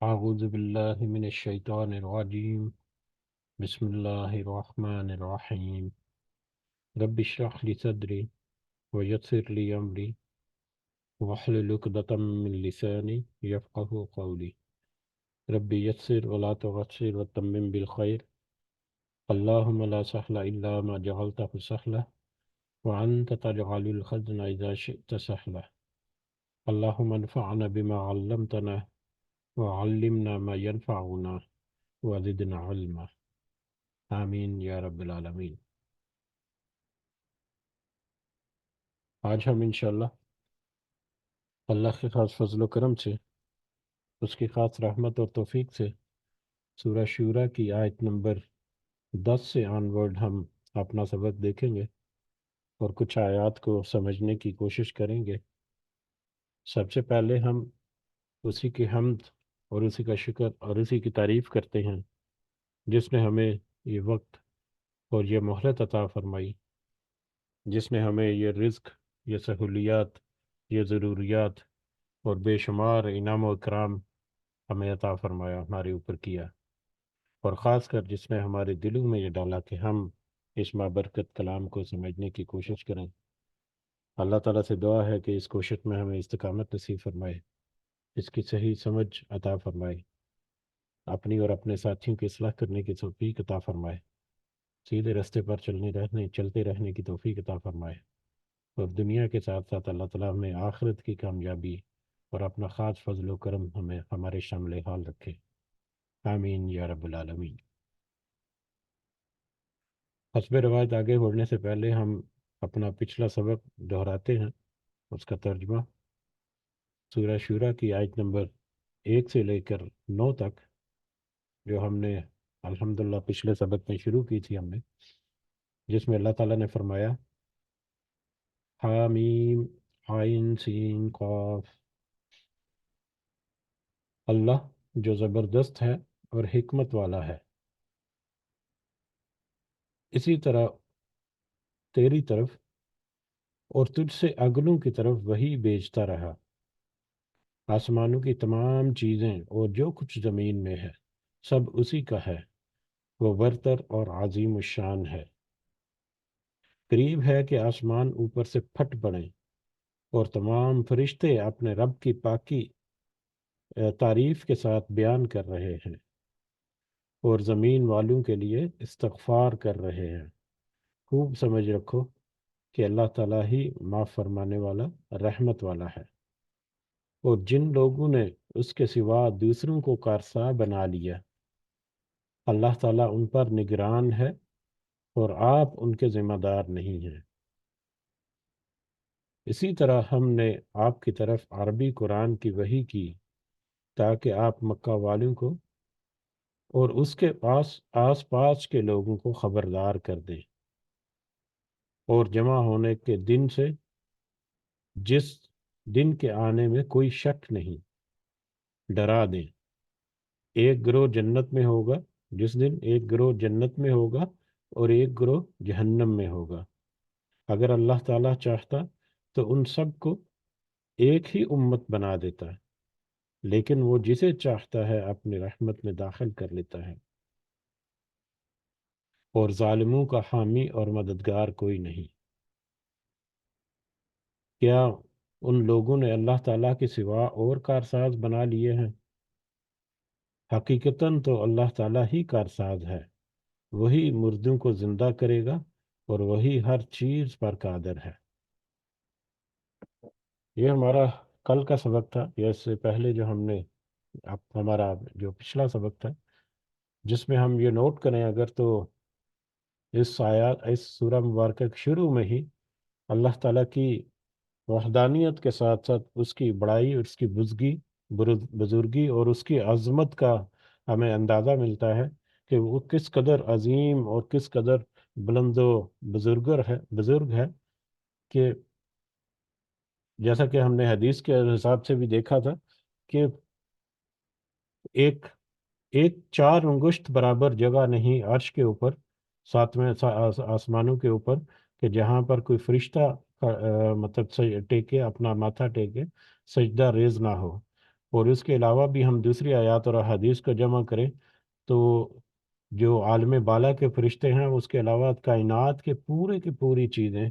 أعوذ بالله من الشيطان الرجيم بسم الله الرحمن الرحيم رب اشرح لي صدري ويسر لي أمري واحلل عقدة من لساني يفقه قولي رب يسر ولا تعسر وتمم بالخير اللهم لا سهل إلا ما جعلته سهلا وأنت تجعل الحزن إذا شئت سهلا اللهم انفعنا بما علمتنا وعلمنا ما ينفعنا وزدنا علما آمین یا رب العالمین۔ آج ہم انشاءاللہ اللہ کے خاص فضل و کرم سے، اس کی خاص رحمت اور توفیق سے سورہ شورا کی آیت نمبر 10 سے آن ورڈ ہم اپنا سبق دیکھیں گے اور کچھ آیات کو سمجھنے کی کوشش کریں گے۔ سب سے پہلے ہم اسی کی حمد اور اسی کا شکر اور اسی کی تعریف کرتے ہیں جس نے ہمیں یہ وقت اور یہ مہلت عطا فرمائی، جس نے ہمیں یہ رزق، یہ سہولیات، یہ ضروریات اور بے شمار انعام و اکرام ہمیں عطا فرمایا، ہمارے اوپر کیا، اور خاص کر جس نے ہمارے دلوں میں یہ ڈالا کہ ہم اس بابرکت کلام کو سمجھنے کی کوشش کریں۔ اللہ تعالیٰ سے دعا ہے کہ اس کوشش میں ہمیں استقامت نصیب فرمائے، اس کی صحیح سمجھ عطا فرمائے، اپنی اور اپنے ساتھیوں کی اصلاح کرنے کی توفیق عطا فرمائے، سیدھے راستے پر چلتے رہنے کی توفیق عطا فرمائے، اور دنیا کے ساتھ ساتھ اللہ تعالیٰ ہمیں آخرت کی کامیابی اور اپنا خاص فضل و کرم ہمیں ہمارے شامل حال رکھے، آمین یا رب العالمین۔ حسب روایت آگے بڑھنے سے پہلے ہم اپنا پچھلا سبق دہراتے ہیں، اس کا ترجمہ سورہ شورا کی آیت نمبر 1 سے لے کر 9 تک، جو ہم نے الحمدللہ پچھلے سبق میں شروع کی تھی ہم نے، جس میں اللہ تعالیٰ نے فرمایا حامیم عین سین قاف، اللہ جو زبردست ہے اور حکمت والا ہے، اسی طرح تیری طرف اور تجھ سے اگلوں کی طرف وہی بھیجتا رہا، آسمانوں کی تمام چیزیں اور جو کچھ زمین میں ہے سب اسی کا ہے، وہ برتر اور عظیم الشان ہے۔ قریب ہے کہ آسمان اوپر سے پھٹ پڑیں اور تمام فرشتے اپنے رب کی پاکی تعریف کے ساتھ بیان کر رہے ہیں، اور زمین والوں کے لیے استغفار کر رہے ہیں۔ خوب سمجھ رکھو کہ اللہ تعالیٰ ہی معاف فرمانے والا، رحمت والا ہے، اور جن لوگوں نے اس کے سوا دوسروں کو کارساں بنا لیا، اللہ تعالیٰ ان پر نگران ہے اور آپ ان کے ذمہ دار نہیں ہیں۔ اسی طرح ہم نے آپ کی طرف عربی قرآن کی وحی کی تاکہ آپ مکہ والوں کو اور اس کے آس پاس کے لوگوں کو خبردار کر دیں، اور جمع ہونے کے دن سے، جس دن کے آنے میں کوئی شک نہیں، ڈرا دیں۔ ایک گروہ جنت میں ہوگا، جس دن ایک گروہ جنت میں ہوگا اور ایک گروہ جہنم میں ہوگا۔ اگر اللہ تعالیٰ چاہتا تو ان سب کو ایک ہی امت بنا دیتا، لیکن وہ جسے چاہتا ہے اپنی رحمت میں داخل کر لیتا ہے، اور ظالموں کا حامی اور مددگار کوئی نہیں۔ کیا ان لوگوں نے اللہ تعالیٰ کے سوا اور کارساز بنا لیے ہیں؟ حقیقتاً تو اللہ تعالیٰ ہی کارساز ہے، وہی مردوں کو زندہ کرے گا اور وہی ہر چیز پر قادر ہے۔ یہ ہمارا کل کا سبق تھا، یا اس سے پہلے جو ہم نے ہمارا جو پچھلا سبق تھا، جس میں ہم یہ نوٹ کریں اگر تو اس سورہ مبارکہ کے شروع میں ہی اللہ تعالیٰ کی وحدانیت کے ساتھ ساتھ اس کی بڑائی، اس کی بزرگی اور اس کی عظمت کا ہمیں اندازہ ملتا ہے کہ وہ کس قدر عظیم اور کس قدر بلند و بزرگ ہے، کہ جیسا کہ ہم نے حدیث کے حساب سے بھی دیکھا تھا کہ ایک ایک 4 انگشت برابر جگہ نہیں عرش کے اوپر، ساتویں آسمانوں کے اوپر، کہ جہاں پر کوئی فرشتہ مطلب ٹیکے، اپنا ماتھا ٹیکے، سجدہ ریز نہ ہو۔ اور اس کے علاوہ بھی ہم دوسری آیات اور احادیث کو جمع کریں تو جو عالم بالا کے فرشتے ہیں، اس کے علاوہ کائنات کے پورے کی پوری چیزیں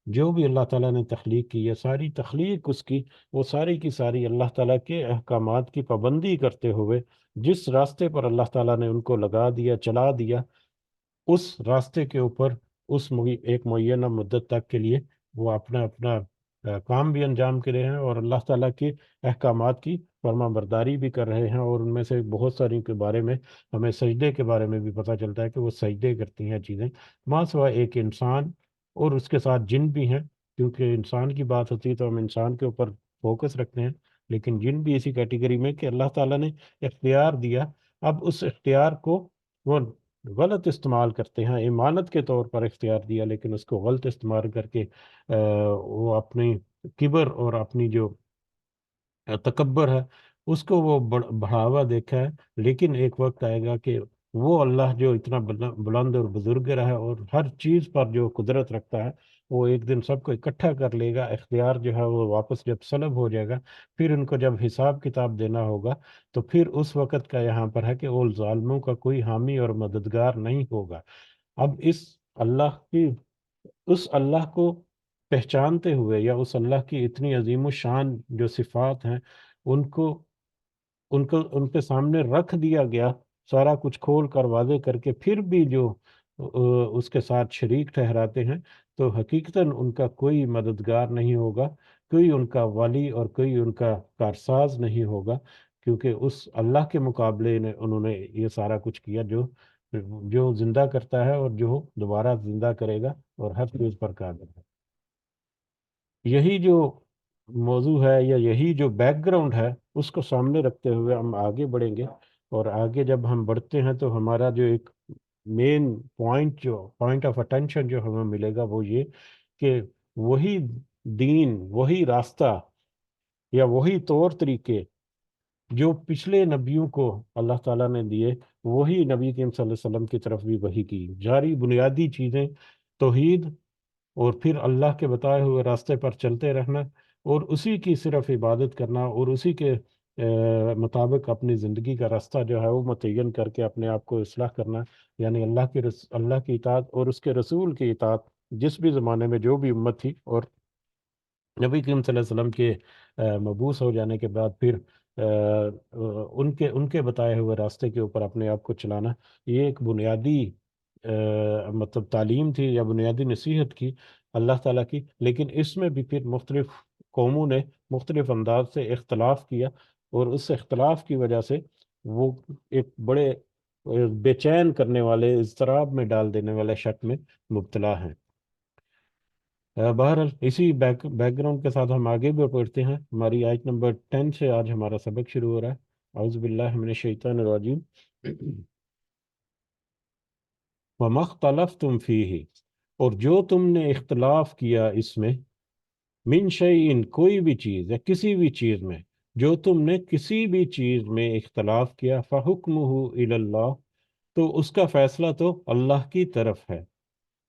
جو بھی اللہ تعالیٰ نے تخلیق کی ہے، ساری تخلیق اس کی، وہ ساری کی ساری اللہ تعالیٰ کے احکامات کی پابندی کرتے ہوئے جس راستے پر اللہ تعالیٰ نے ان کو لگا دیا، چلا دیا، اس راستے کے اوپر ایک معینہ مدت تک کے لیے وہ اپنا اپنا کام بھی انجام کے رہے ہیں، اور اللہ تعالیٰ کے احکامات کی فرما برداری بھی کر رہے ہیں، اور ان میں سے بہت ساری کے بارے میں ہمیں سجدے کے بارے میں بھی پتہ چلتا ہے کہ وہ سجدے کرتی ہیں چیزیں، ماں سوا ایک انسان اور اس کے ساتھ جن بھی ہیں، کیونکہ انسان کی بات ہوتی ہے تو ہم انسان کے اوپر فوکس رکھتے ہیں، لیکن جن بھی اسی کیٹیگری میں کہ اللہ تعالیٰ نے اختیار دیا، اب اس اختیار کو وہ غلط استعمال کرتے ہیں، امانت کے طور پر اختیار دیا لیکن اس کو غلط استعمال کر کے وہ اپنی کبر اور اپنی جو تکبر ہے اس کو وہ بڑھاوا دیکھا ہے، لیکن ایک وقت آئے گا کہ وہ اللہ جو اتنا بلند اور بزرگ رہا ہے اور ہر چیز پر جو قدرت رکھتا ہے، وہ ایک دن سب کو اکٹھا کر لے گا، اختیار جو ہے وہ واپس جب سلب ہو جائے گا، پھر ان کو جب حساب کتاب دینا ہوگا تو پھر اس وقت کا یہاں پر ہے کہ وہ ظالموں کا کوئی حامی اور مددگار نہیں ہوگا۔ اب اللہ کی اس اللہ کو پہچانتے ہوئے یا اس اللہ کی اتنی عظیم و شان جو صفات ہیں ان کو ان کے سامنے رکھ دیا گیا، سارا کچھ کھول کر واضح کر کے پھر بھی جو اس کے ساتھ شریک ٹھہراتے ہیں، تو حقیقتاً ان کا کوئی مددگار نہیں ہوگا، کوئی ان کا ولی اور کوئی ان کا کارساز نہیں ہوگا، کیونکہ اس اللہ کے مقابلے نے انہوں نے یہ سارا کچھ کیا جو زندہ کرتا ہے اور جو دوبارہ زندہ کرے گا اور ہر چیز پر قادر ہے۔ یہی جو موضوع ہے یا یہی جو بیک گراؤنڈ ہے اس کو سامنے رکھتے ہوئے ہم آگے بڑھیں گے، اور آگے جب ہم بڑھتے ہیں تو ہمارا جو ایک مین پوائنٹ آف اٹینشن جو ہمیں ملے گا وہ یہ کہ وہی دین، وہی راستہ یا وہی طور طریقے جو پچھلے نبیوں کو اللہ تعالیٰ نے دیے، وہی نبی کریم صلی اللہ علیہ وسلم کی طرف بھی وہی کی جاری بنیادی چیزیں، توحید، اور پھر اللہ کے بتائے ہوئے راستے پر چلتے رہنا، اور اسی کی صرف عبادت کرنا، اور اسی کے مطابق اپنی زندگی کا راستہ جو ہے وہ متعین کر کے اپنے آپ کو اصلاح کرنا، یعنی اللہ کی اطاعت اور اس کے رسول کی اطاعت، جس بھی زمانے میں جو بھی امت تھی، اور نبی کریم صلی اللہ علیہ وسلم کے مبعوث ہو جانے کے بعد پھر ان کے بتائے ہوئے راستے کے اوپر اپنے آپ کو چلانا، یہ ایک بنیادی مطلب تعلیم تھی یا بنیادی نصیحت کی اللہ تعالیٰ کی، لیکن اس میں بھی پھر مختلف قوموں نے مختلف انداز سے اختلاف کیا، اور اس اختلاف کی وجہ سے وہ ایک بڑے بے چین کرنے والے، اضطراب میں ڈال دینے والے شک میں مبتلا ہیں۔ بہرحال اسی بیک گراؤنڈ کے ساتھ ہم آگے بھی پڑھتے ہیں، ہماری آیت نمبر 10 سے آج ہمارا سبق شروع ہو رہا ہے۔ اعوذ باللہ من الشیطان الرجیم۔ وَمَا اخْتَلَفْتُمْ فِيهِ، اور جو تم نے اختلاف کیا اس میں، من شیئن، کوئی بھی چیز یا کسی بھی چیز میں، جو تم نے کسی بھی چیز میں اختلاف کیا، فَحُكْمُهُ إِلَى اللَّهِ، تو اس کا فیصلہ تو اللہ کی طرف ہے۔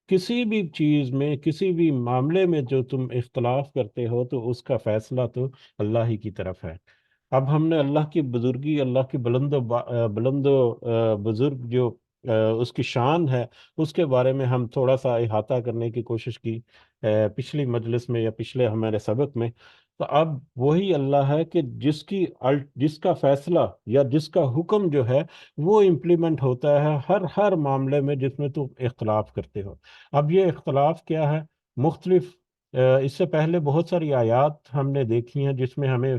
کسی بھی چیز میں، کسی بھی معاملے میں جو تم اختلاف کرتے ہو تو اس کا فیصلہ تو اللہ ہی کی طرف ہے۔ اب ہم نے اللہ کی بزرگی، اللہ کی بلند و بزرگ جو اس کی شان ہے، اس کے بارے میں ہم تھوڑا سا احاطہ کرنے کی کوشش کی پچھلی مجلس میں یا پچھلے ہمارے سبق میں۔ تو اب وہی اللہ ہے کہ جس کا فیصلہ یا جس کا حکم جو ہے وہ امپلیمنٹ ہوتا ہے ہر معاملے میں جس میں تم اختلاف کرتے ہو۔ اب یہ اختلاف کیا ہے؟ مختلف اس سے پہلے بہت ساری آیات ہم نے دیکھی ہیں جس میں ہمیں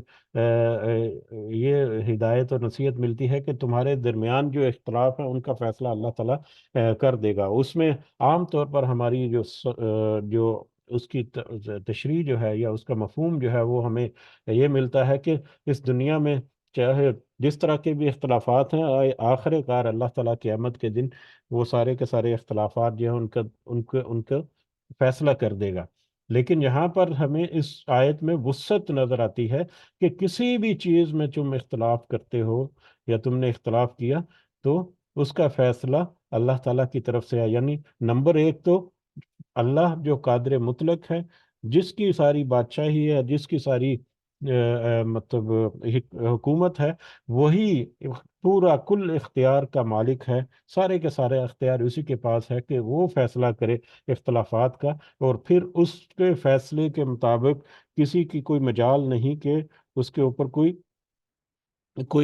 یہ ہدایت اور نصیحت ملتی ہے کہ تمہارے درمیان جو اختلاف ہیں ان کا فیصلہ اللہ تعالیٰ کر دے گا۔ اس میں عام طور پر ہماری جو اس کی تشریح جو ہے یا اس کا مفہوم جو ہے وہ ہمیں یہ ملتا ہے کہ اس دنیا میں چاہے جس طرح کے بھی اختلافات ہیں، آخر کار اللہ تعالیٰ قیامت کے دن وہ سارے کے سارے اختلافات جو ہیں ان کا فیصلہ کر دے گا۔ لیکن یہاں پر ہمیں اس آیت میں وسعت نظر آتی ہے کہ کسی بھی چیز میں تم اختلاف کرتے ہو یا تم نے اختلاف کیا تو اس کا فیصلہ اللہ تعالیٰ کی طرف سے ہے۔ یعنی نمبر ایک تو اللہ جو قادر مطلق ہے، جس کی ساری بادشاہی ہے، جس کی ساری مطلب حکومت ہے، وہی پورا کل اختیار کا مالک ہے، سارے کے سارے اختیار اسی کے پاس ہے کہ وہ فیصلہ کرے اختلافات کا، اور پھر اس کے فیصلے کے مطابق کسی کی کوئی مجال نہیں کہ اس کے اوپر کوئی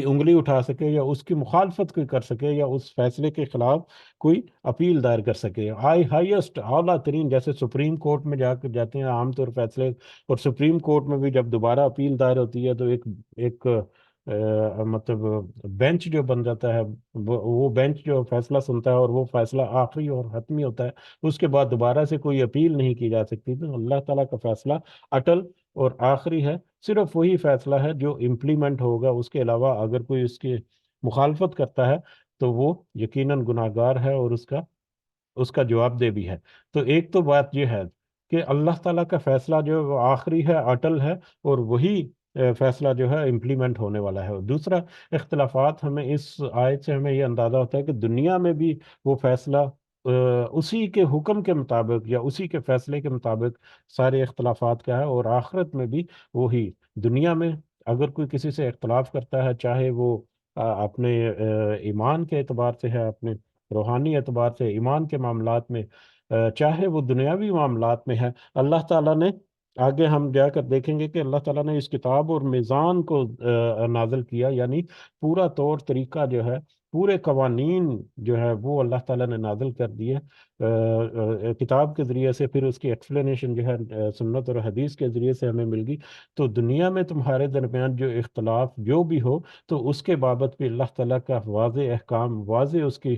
انگلی اٹھا سکے، یا اس کی مخالفت کوئی کر سکے، یا اس فیصلے کے خلاف کوئی اپیل دائر کر سکے۔ ہائیسٹ اعلیٰ ترین، جیسے سپریم کورٹ میں جا کر جاتے ہیں عام طور فیصلے، اور سپریم کورٹ میں بھی جب دوبارہ اپیل دائر ہوتی ہے تو ایک مطلب بینچ جو بن جاتا ہے، وہ بینچ جو فیصلہ سنتا ہے اور وہ فیصلہ آخری اور حتمی ہوتا ہے، اس کے بعد دوبارہ سے کوئی اپیل نہیں کی جا سکتی۔ تو اللہ تعالیٰ کا فیصلہ اٹل اور آخری ہے، صرف وہی فیصلہ ہے جو امپلیمنٹ ہوگا، اس کے علاوہ اگر کوئی اس کی مخالفت کرتا ہے تو وہ یقیناً گناہ گار ہے، اور اس کا جواب دہ بھی ہے۔ تو ایک تو بات یہ ہے کہ اللہ تعالیٰ کا فیصلہ جو ہے وہ آخری ہے، اٹل ہے، اور وہی فیصلہ جو ہے امپلیمنٹ ہونے والا ہے۔ اور دوسرا، اختلافات ہمیں اس آیت سے ہمیں یہ اندازہ ہوتا ہے کہ دنیا میں بھی وہ فیصلہ اسی کے حکم کے مطابق یا اسی کے فیصلے کے مطابق سارے اختلافات کا ہے، اور آخرت میں بھی وہی۔ دنیا میں اگر کوئی کسی سے اختلاف کرتا ہے، چاہے وہ اپنے ایمان کے اعتبار سے ہے، اپنے روحانی اعتبار سے ایمان کے معاملات میں، چاہے وہ دنیاوی معاملات میں ہے، اللہ تعالیٰ نے، آگے ہم جا کر دیکھیں گے کہ اللہ تعالیٰ نے اس کتاب اور میزان کو نازل کیا، یعنی پورا طور طریقہ جو ہے، پورے قوانین جو ہے وہ اللہ تعالیٰ نے نازل کر دیے کتاب کے ذریعے سے، پھر اس کی ایکسپلینیشن جو ہے سنت اور حدیث کے ذریعے سے ہمیں مل گئی۔ تو دنیا میں تمہارے درمیان جو اختلاف جو بھی ہو، تو اس کے بابت بھی اللہ تعالیٰ کا واضح احکام، واضح اس کی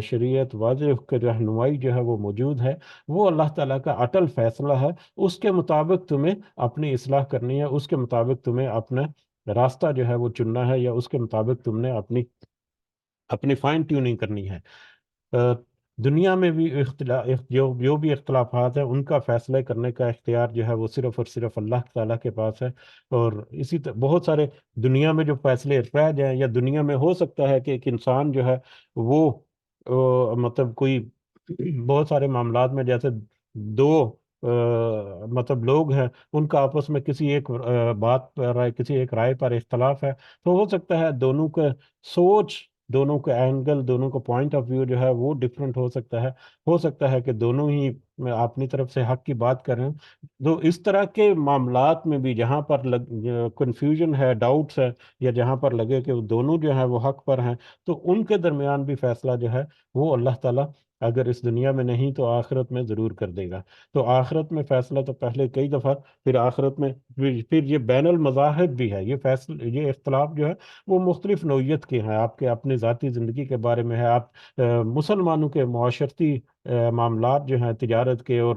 شریعت، واضح اس کی رہنمائی جو ہے وہ موجود ہے۔ وہ اللہ تعالیٰ کا اٹل فیصلہ ہے، اس کے مطابق تمہیں اپنی اصلاح کرنی ہے، اس کے مطابق تمہیں اپنا راستہ جو ہے وہ چننا ہے، یا اس کے مطابق تم نے اپنی فائن ٹیوننگ کرنی ہے۔ آ، دنیا میں بھی جو بھی اختلافات ہیں، ان کا فیصلہ کرنے کا اختیار جو ہے وہ صرف اور صرف اللہ تعالیٰ کے پاس ہے۔ اور اسی طرح بہت سارے دنیا میں جو فیصلے رہ جائیں، یا دنیا میں ہو سکتا ہے کہ ایک انسان جو ہے وہ مطلب کوئی بہت سارے معاملات میں، جیسے دو مطلب لوگ ہیں، ان کا آپس میں کسی ایک بات پر، کسی ایک رائے پر اختلاف ہے، تو ہو سکتا ہے دونوں کا سوچ، دونوں کا اینگل، دونوں کا پوائنٹ آف ویو جو ہے وہ ڈفرینٹ ہو سکتا ہے کہ دونوں ہی اپنی طرف سے حق کی بات کریں۔ تو اس طرح کے معاملات میں بھی جہاں پر کنفیوژن ہے، ڈاؤٹس ہے، یا جہاں پر لگے کہ وہ دونوں جو ہیں وہ حق پر ہیں، تو ان کے درمیان بھی فیصلہ جو ہے وہ اللہ تعالیٰ اگر اس دنیا میں نہیں تو آخرت میں ضرور کر دے گا۔ تو آخرت میں فیصلہ تو پہلے کئی دفعہ، پھر آخرت میں پھر یہ بین المذاہب بھی ہے، یہ اختلاف جو ہے وہ مختلف نوعیت کے ہیں، آپ کے اپنی ذاتی زندگی کے بارے میں ہے، آپ مسلمانوں کے معاشرتی معاملات جو ہیں، تجارت کے اور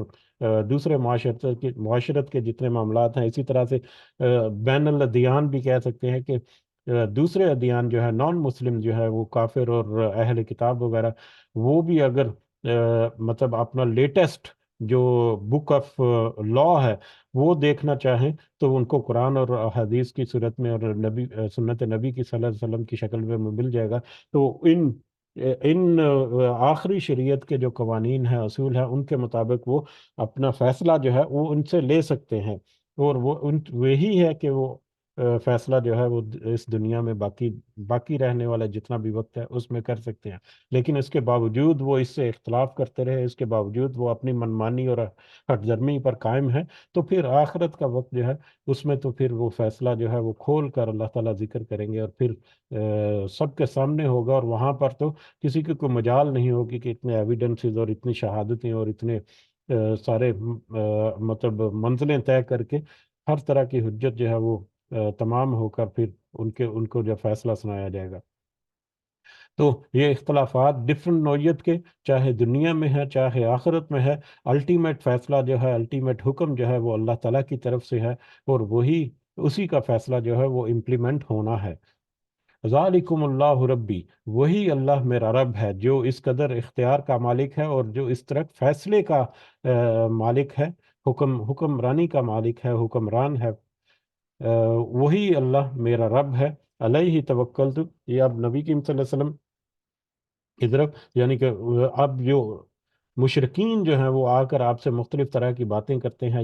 دوسرے معاشرت کے جتنے معاملات ہیں، اسی طرح سے بین الادیان بھی کہہ سکتے ہیں کہ دوسرے ادیان جو ہے، نان مسلم جو ہے، وہ کافر اور اہل کتاب وغیرہ، وہ بھی اگر مطلب اپنا لیٹسٹ جو بک آف لا ہے وہ دیکھنا چاہیں، تو ان کو قرآن اور حدیث کی صورت میں، اور سنت نبی کی صلی اللہ علیہ وسلم کی شکل میں مل جائے گا۔ تو ان آخری شریعت کے جو قوانین ہیں، اصول ہیں، ان کے مطابق وہ اپنا فیصلہ جو ہے وہ ان سے لے سکتے ہیں، اور وہی ہے کہ وہ فیصلہ جو ہے وہ اس دنیا میں باقی رہنے والا جتنا بھی وقت ہے اس میں کر سکتے ہیں۔ لیکن اس کے باوجود وہ اس سے اختلاف کرتے رہے، اس کے باوجود وہ اپنی منمانی اور ہٹ درمی پر قائم ہے، تو پھر آخرت کا وقت جو ہے اس میں تو پھر وہ فیصلہ جو ہے وہ کھول کر اللہ تعالیٰ ذکر کریں گے، اور پھر سب کے سامنے ہوگا، اور وہاں پر تو کسی کی کوئی مجال نہیں ہوگی کہ اتنے ایویڈنسز اور اتنی شہادتیں اور اتنے سارے مطلب منزلیں طے کر کے ہر طرح کی حجت جو ہے وہ تمام ہو کر پھر ان کو جو فیصلہ سنایا جائے گا۔ تو یہ اختلافات ڈفرینٹ نوعیت کے، چاہے دنیا میں ہے چاہے آخرت میں ہے، الٹیمیٹ فیصلہ جو ہے، الٹیمیٹ حکم جو ہے وہ اللہ تعالیٰ کی طرف سے ہے، اور اسی کا فیصلہ جو ہے وہ امپلیمنٹ ہونا ہے۔ ذالکم اللہ ربی، وہی اللہ میرا رب ہے جو اس قدر اختیار کا مالک ہے، اور جو اس طرح فیصلے کا مالک ہے، حکمرانی کا مالک ہے، حکمران ہے۔ وہی اللہ میرا رب ہے، علیہ توکلت، یہ اب نبی کریم صلی اللہ علیہ وسلم کی طرف، یعنی کہ اب جو مشرکین جو ہیں وہ آ کر آپ سے مختلف طرح کی باتیں کرتے ہیں،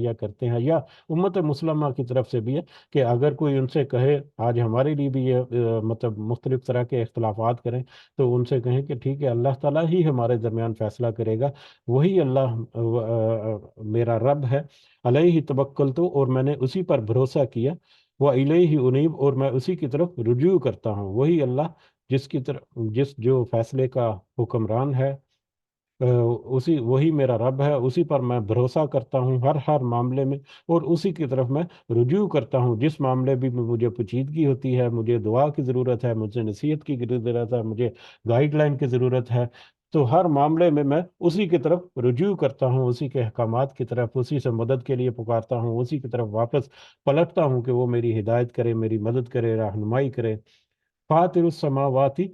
یا امت مسلمہ کی طرف سے بھی ہے کہ اگر کوئی ان سے کہے، آج ہمارے لیے بھی یہ مطلب مختلف طرح کے اختلافات کریں، تو ان سے کہیں کہ ٹھیک ہے، اللہ تعالیٰ ہی ہمارے درمیان فیصلہ کرے گا، وہی اللہ میرا رب ہے، علیہ توکلت، اور میں نے اسی پر بھروسہ کیا، وہ الیہ انیب، اور میں اسی کی طرف رجوع کرتا ہوں، وہی اللہ جس جو فیصلے کا حکمران ہے، وہی میرا رب ہے، اسی پر میں بھروسہ کرتا ہوں ہر معاملے میں، اور اسی کی طرف میں رجوع کرتا ہوں، جس معاملے بھی میں مجھے پیچیدگی ہوتی ہے، مجھے دعا کی ضرورت ہے، مجھے نصیحت کی ضرورت ہے، مجھے گائیڈ لائن کی ضرورت ہے، تو ہر معاملے میں اسی کی طرف رجوع کرتا ہوں، اسی کے احکامات کی طرف، اسی سے مدد کے لیے پکارتا ہوں، اسی کی طرف واپس پلٹتا ہوں کہ وہ میری ہدایت کرے، میری مدد کرے، رہنمائی کرے۔ فاطر السماواتی،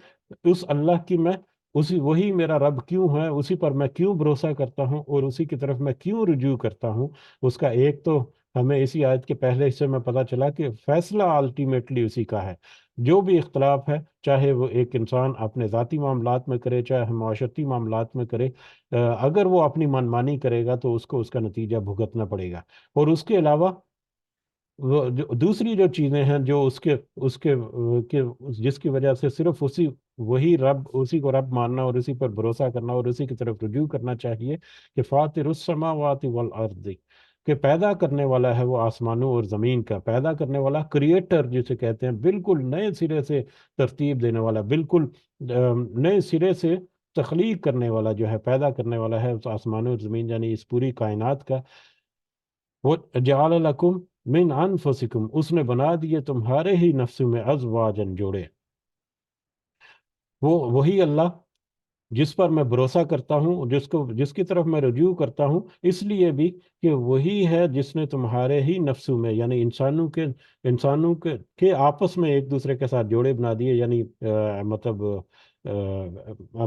اس اللہ کی میں وہی میرا رب کیوں ہے، اسی پر میں کیوں بھروسہ کرتا ہوں، اور اسی کی طرف میں کیوں رجوع کرتا ہوں، اس کا ایک تو ہمیں اسی آیت کے پہلے حصے میں پتہ چلا کہ فیصلہ الٹیمیٹلی اسی کا ہے، جو بھی اختلاف ہے، چاہے وہ ایک انسان اپنے ذاتی معاملات میں کرے، چاہے معاشرتی معاملات میں کرے، اگر وہ اپنی منمانی کرے گا تو اس کو اس کا نتیجہ بھگتنا پڑے گا، اور اس کے علاوہ دوسری جو چیزیں ہیں جو کہ جس کی وجہ سے صرف اسی کو رب ماننا، اور اسی پر بھروسہ کرنا، اور اسی کی طرف رجوع کرنا چاہیے، کہ فاطر السماوات والارض، کہ پیدا کرنے والا ہے وہ آسمانوں اور زمین کا، پیدا کرنے والا، کریٹر جسے کہتے ہیں، بالکل نئے سرے سے ترتیب دینے والا، بالکل نئے سرے سے تخلیق کرنے والا جو ہے، پیدا کرنے والا ہے اس آسمانوں اور زمین، یعنی اس پوری کائنات کا۔ وہ جعل لکم من انفسکم، اس نے بنا دیے تمہارے ہی نفسوں میں ازواجن، جوڑے، وہی اللہ جس پر میں بھروسہ کرتا ہوں، جس کی طرف میں رجوع کرتا ہوں، اس لیے بھی کہ وہی ہے جس نے تمہارے ہی نفسوں میں، یعنی انسانوں کے آپس میں ایک دوسرے کے ساتھ جوڑے بنا دیے، یعنی مطلب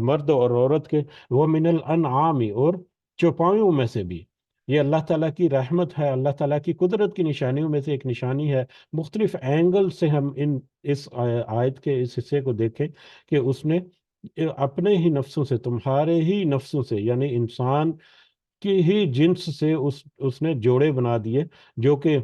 مرد اور عورت کے، وہ من الانعام، اور چوپایوں میں سے بھی، یہ اللہ تعالیٰ کی رحمت ہے، اللہ تعالیٰ کی قدرت کی نشانیوں میں سے ایک نشانی ہے۔ مختلف اینگل سے ہم اس آیت کے اس حصے کو دیکھیں کہ اس نے اپنے ہی نفسوں سے، تمہارے ہی نفسوں سے، یعنی انسان کی ہی جنس سے اس نے جوڑے بنا دیے، جو کہ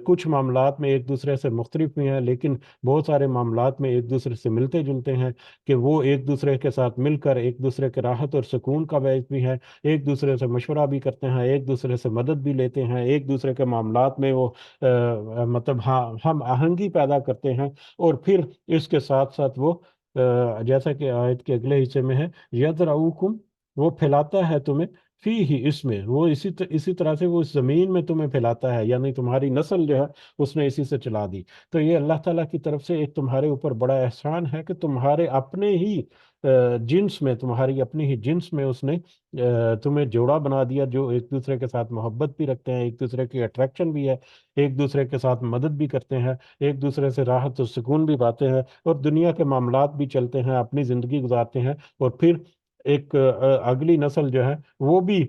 کچھ معاملات میں ایک دوسرے سے مختلف بھی ہیں، لیکن بہت سارے معاملات میں ایک دوسرے سے ملتے جلتے ہیں، کہ وہ ایک دوسرے کے ساتھ مل کر ایک دوسرے کے راحت اور سکون کا باعث بھی ہے، ایک دوسرے سے مشورہ بھی کرتے ہیں، ایک دوسرے سے مدد بھی لیتے ہیں، ایک دوسرے کے معاملات میں وہ مطلب ہاں ہم آہنگی پیدا کرتے ہیں، اور پھر اس کے ساتھ ساتھ وہ جیسا کہ آیت کے اگلے حصے میں ہے، یذرؤکم، وہ پھیلاتا ہے تمہیں، فی ہی، اس میں، وہ اسی طرح سے وہ اس زمین میں تمہیں پھیلاتا ہے، یعنی تمہاری نسل جو ہے اس نے اسی سے چلا دی۔ تو یہ اللہ تعالیٰ کی طرف سے ایک تمہارے اوپر بڑا احسان ہے کہ تمہارے اپنے ہی جنس میں، تمہاری اپنی ہی جنس میں اس نے تمہیں جوڑا بنا دیا، جو ایک دوسرے کے ساتھ محبت بھی رکھتے ہیں، ایک دوسرے کی اٹریکشن بھی ہے، ایک دوسرے کے ساتھ مدد بھی کرتے ہیں، ایک دوسرے سے راحت و سکون بھی پاتے ہیں، اور دنیا کے معاملات بھی چلتے ہیں، اپنی زندگی گزارتے ہیں، اور پھر ایک اگلی نسل جو ہے وہ بھی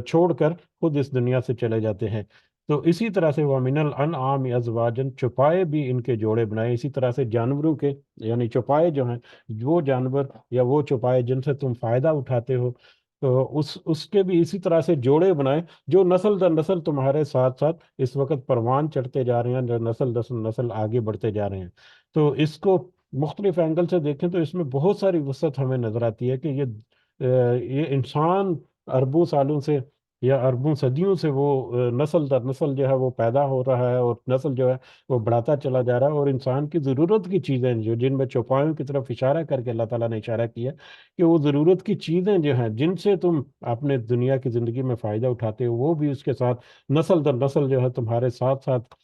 چھوڑ کر خود اس دنیا سے چلے جاتے ہیں۔ تو اسی طرح سے وَمِنَ الْأَنْعَامِ أَزْوَاجًا، چوپائے بھی ان کے جوڑے بنائے، اسی طرح سے جانوروں کے، یعنی چوپائے جو ہیں، وہ جانور یا وہ چوپائے جن سے تم فائدہ اٹھاتے ہو، تو اس کے بھی اسی طرح سے جوڑے بنائے، جو نسل در نسل تمہارے ساتھ ساتھ اس وقت پروان چڑھتے جا رہے ہیں، جو نسل در نسل آگے بڑھتے جا رہے ہیں۔ تو اس کو مختلف اینگل سے دیکھیں تو اس میں بہت ساری وسعت ہمیں نظر آتی ہے، کہ یہ انسان اربوں سالوں سے یا اربوں صدیوں سے وہ نسل در نسل جو ہے وہ پیدا ہو رہا ہے، اور نسل جو ہے وہ بڑھاتا چلا جا رہا ہے، اور انسان کی ضرورت کی چیزیں جن میں چوپایوں کی طرف اشارہ کر کے اللہ تعالیٰ نے اشارہ کیا، کہ وہ ضرورت کی چیزیں جو ہیں جن سے تم اپنے دنیا کی زندگی میں فائدہ اٹھاتے ہو، وہ بھی اس کے ساتھ نسل در نسل جو ہے تمہارے ساتھ ساتھ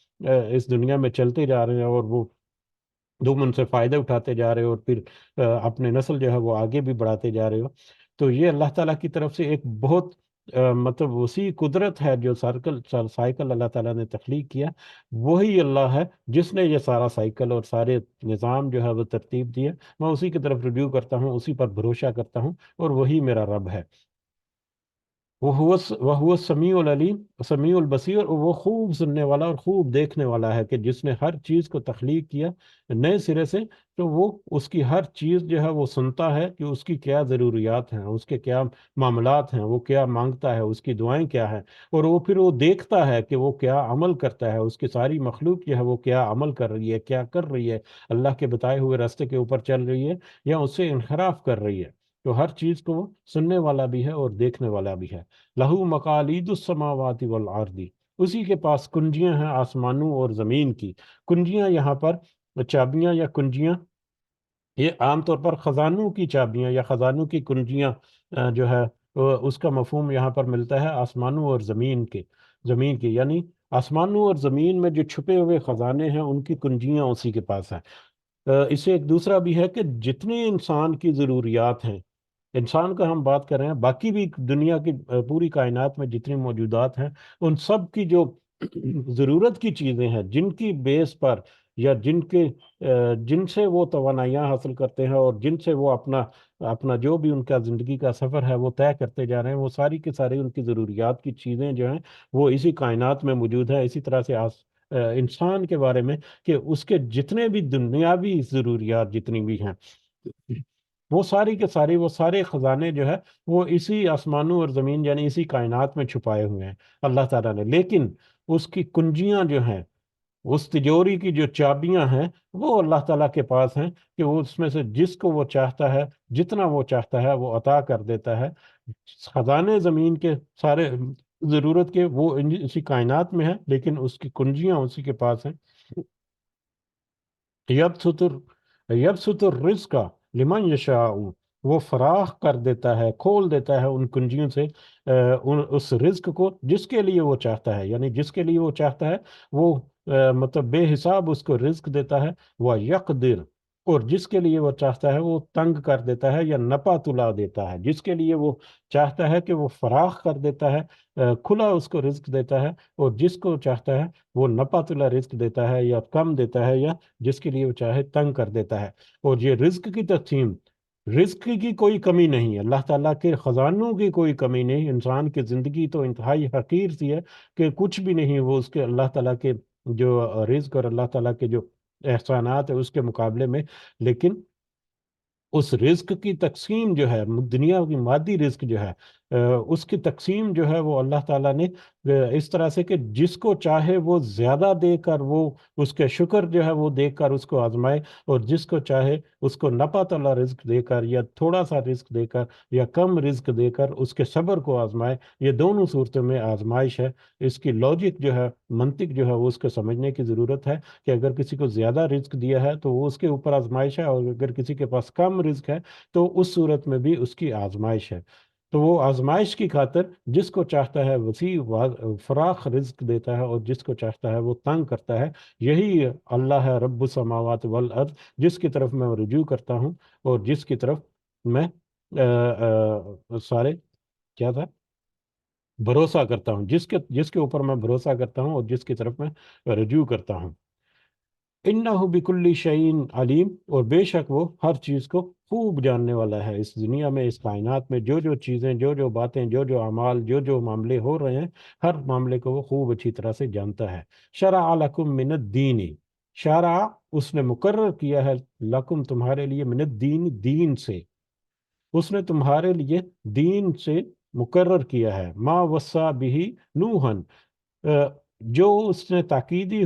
اس دنیا میں چلتے جا رہے ہیں، اور وہ تم ان سے فائدہ اٹھاتے جا رہے ہو، اور پھر اپنے نسل جو ہے وہ آگے بھی بڑھاتے جا رہے ہو۔ تو یہ اللہ تعالیٰ کی طرف سے ایک بہت مطلب وسیع قدرت ہے، جو سائیکل اللہ تعالیٰ نے تخلیق کیا، وہی اللہ ہے جس نے یہ سارا سائیکل اور سارے نظام جو ہے وہ ترتیب دیا۔ میں اسی کی طرف رجوع کرتا ہوں، اسی پر بھروسہ کرتا ہوں، اور وہی میرا رب ہے۔ وہ سمیع العلیم، سمیع البصیر، اور وہ خوب سننے والا اور خوب دیکھنے والا ہے، کہ جس نے ہر چیز کو تخلیق کیا نئے سرے سے، تو وہ اس کی ہر چیز جو ہے وہ سنتا ہے کہ اس کی کیا ضروریات ہیں، اس کے کیا معاملات ہیں، وہ کیا مانگتا ہے، اس کی دعائیں کیا ہیں، اور وہ پھر وہ دیکھتا ہے کہ وہ کیا عمل کرتا ہے، اس کی ساری مخلوق جو ہے وہ کیا عمل کر رہی ہے، کیا کر رہی ہے، اللہ کے بتائے ہوئے راستے کے اوپر چل رہی ہے یا اس سے انحراف کر رہی ہے۔ تو ہر چیز کو وہ سننے والا بھی ہے اور دیکھنے والا بھی ہے۔ لہو مقالید السماوات والارض، اسی کے پاس کنجیاں ہیں آسمانوں اور زمین کی۔ کنجیاں یہاں پر چابیاں یا کنجیاں، یہ عام طور پر خزانوں کی چابیاں یا خزانوں کی کنجیاں جو ہے اس کا مفہوم یہاں پر ملتا ہے آسمانوں اور زمین کی، یعنی آسمانوں اور زمین میں جو چھپے ہوئے خزانے ہیں ان کی کنجیاں اسی کے پاس ہیں۔ اس سے ایک دوسرا بھی ہے کہ جتنے انسان کی ضروریات ہیں، انسان کا ہم بات کر رہے ہیں، باقی بھی دنیا کی پوری کائنات میں جتنی موجودات ہیں، ان سب کی جو ضرورت کی چیزیں ہیں، جن کی بیس پر یا جن سے وہ توانائیاں حاصل کرتے ہیں اور جن سے وہ اپنا اپنا جو بھی ان کا زندگی کا سفر ہے وہ طے کرتے جا رہے ہیں، وہ ساری کی ساری ان کی ضروریات کی چیزیں جو ہیں وہ اسی کائنات میں موجود ہے۔ اسی طرح سے انسان کے بارے میں، کہ اس کے جتنے بھی دنیاوی ضروریات جتنی بھی ہیں، وہ ساری کے ساری وہ سارے خزانے جو ہے وہ اسی آسمانوں اور زمین یعنی اسی کائنات میں چھپائے ہوئے ہیں اللہ تعالیٰ نے۔ لیکن اس کی کنجیاں جو ہیں، اس تجوری کی جو چابیاں ہیں، وہ اللہ تعالیٰ کے پاس ہیں، کہ وہ اس میں سے جس کو وہ چاہتا ہے، جتنا وہ چاہتا ہے وہ عطا کر دیتا ہے۔ خزانے زمین کے سارے ضرورت کے وہ اسی کائنات میں ہیں، لیکن اس کی کنجیاں اسی کے پاس ہیں۔ یبسط الرزق لمن یشاء، وہ فراخ کر دیتا ہے، کھول دیتا ہے ان کنجیوں سے اس رزق کو جس کے لیے وہ چاہتا ہے، یعنی جس کے لیے وہ چاہتا ہے وہ مطلب بے حساب اس کو رزق دیتا ہے۔ وہ یقدر، اور جس کے لیے وہ چاہتا ہے وہ تنگ کر دیتا ہے یا نپا تلا دیتا ہے۔ جس کے لیے وہ چاہتا ہے کہ وہ فراخ کر دیتا ہے، کھلا اس کو رزق دیتا ہے، اور جس کو چاہتا ہے وہ نپا تلا رزق دیتا ہے یا کم دیتا ہے، یا جس کے لیے وہ چاہے تنگ کر دیتا ہے۔ اور یہ رزق کی تقسیم، رزق کی کوئی کمی نہیں ہے، اللہ تعالیٰ کے خزانوں کی کوئی کمی نہیں۔ انسان کی زندگی تو انتہائی حقیر سی ہے کہ کچھ بھی نہیں وہ اس کے اللہ تعالیٰ کے جو رزق اور اللہ تعالیٰ کے جو احسانات ہے اس کے مقابلے میں۔ لیکن اس رزق کی تقسیم جو ہے، دنیا کی مادی رزق جو ہے، اس کی تقسیم جو ہے وہ اللہ تعالیٰ نے اس طرح سے کہ جس کو چاہے وہ زیادہ دے کر وہ اس کے شکر جو ہے وہ دے کر اس کو آزمائے، اور جس کو چاہے اس کو نپا تلا رزق دے کر یا تھوڑا سا رزق دے کر یا کم رزق دے کر اس کے صبر کو آزمائے۔ یہ دونوں صورتوں میں آزمائش ہے۔ اس کی لاجک جو ہے، منطق جو ہے وہ اس کو سمجھنے کی ضرورت ہے، کہ اگر کسی کو زیادہ رزق دیا ہے تو وہ اس کے اوپر آزمائش ہے، اور اگر کسی کے پاس کم رزق ہے تو اس صورت میں بھی اس کی آزمائش ہے۔ تو وہ آزمائش کی خاطر جس کو چاہتا ہے وسیع فراخ رزق دیتا ہے، اور جس کو چاہتا ہے وہ تنگ کرتا ہے۔ یہی اللہ ہے رب السماوات والارض، جس کی طرف میں رجوع کرتا ہوں، اور جس کی طرف میں سارے کیا تھا بھروسہ کرتا ہوں، جس کے اوپر میں بھروسہ کرتا ہوں اور جس کی طرف میں رجوع کرتا ہوں۔ انہ بکل شعین علیم، اور بے شک وہ ہر چیز کو خوب جاننے والا ہے۔ اس دنیا میں، اس کائنات میں جو جو چیزیں، جو جو باتیں، جو جو اعمال، جو جو معاملے ہو رہے ہیں، ہر معاملے کو وہ خوب اچھی طرح سے جانتا ہے۔ شرع لکم من الدین، شرع اس نے مقرر کیا ہے، لکم تمہارے لیے، من الدین دین سے، اس نے تمہارے لیے دین سے مقرر کیا ہے، ما وصا بھی نوحن، جو اس نے تاکیدی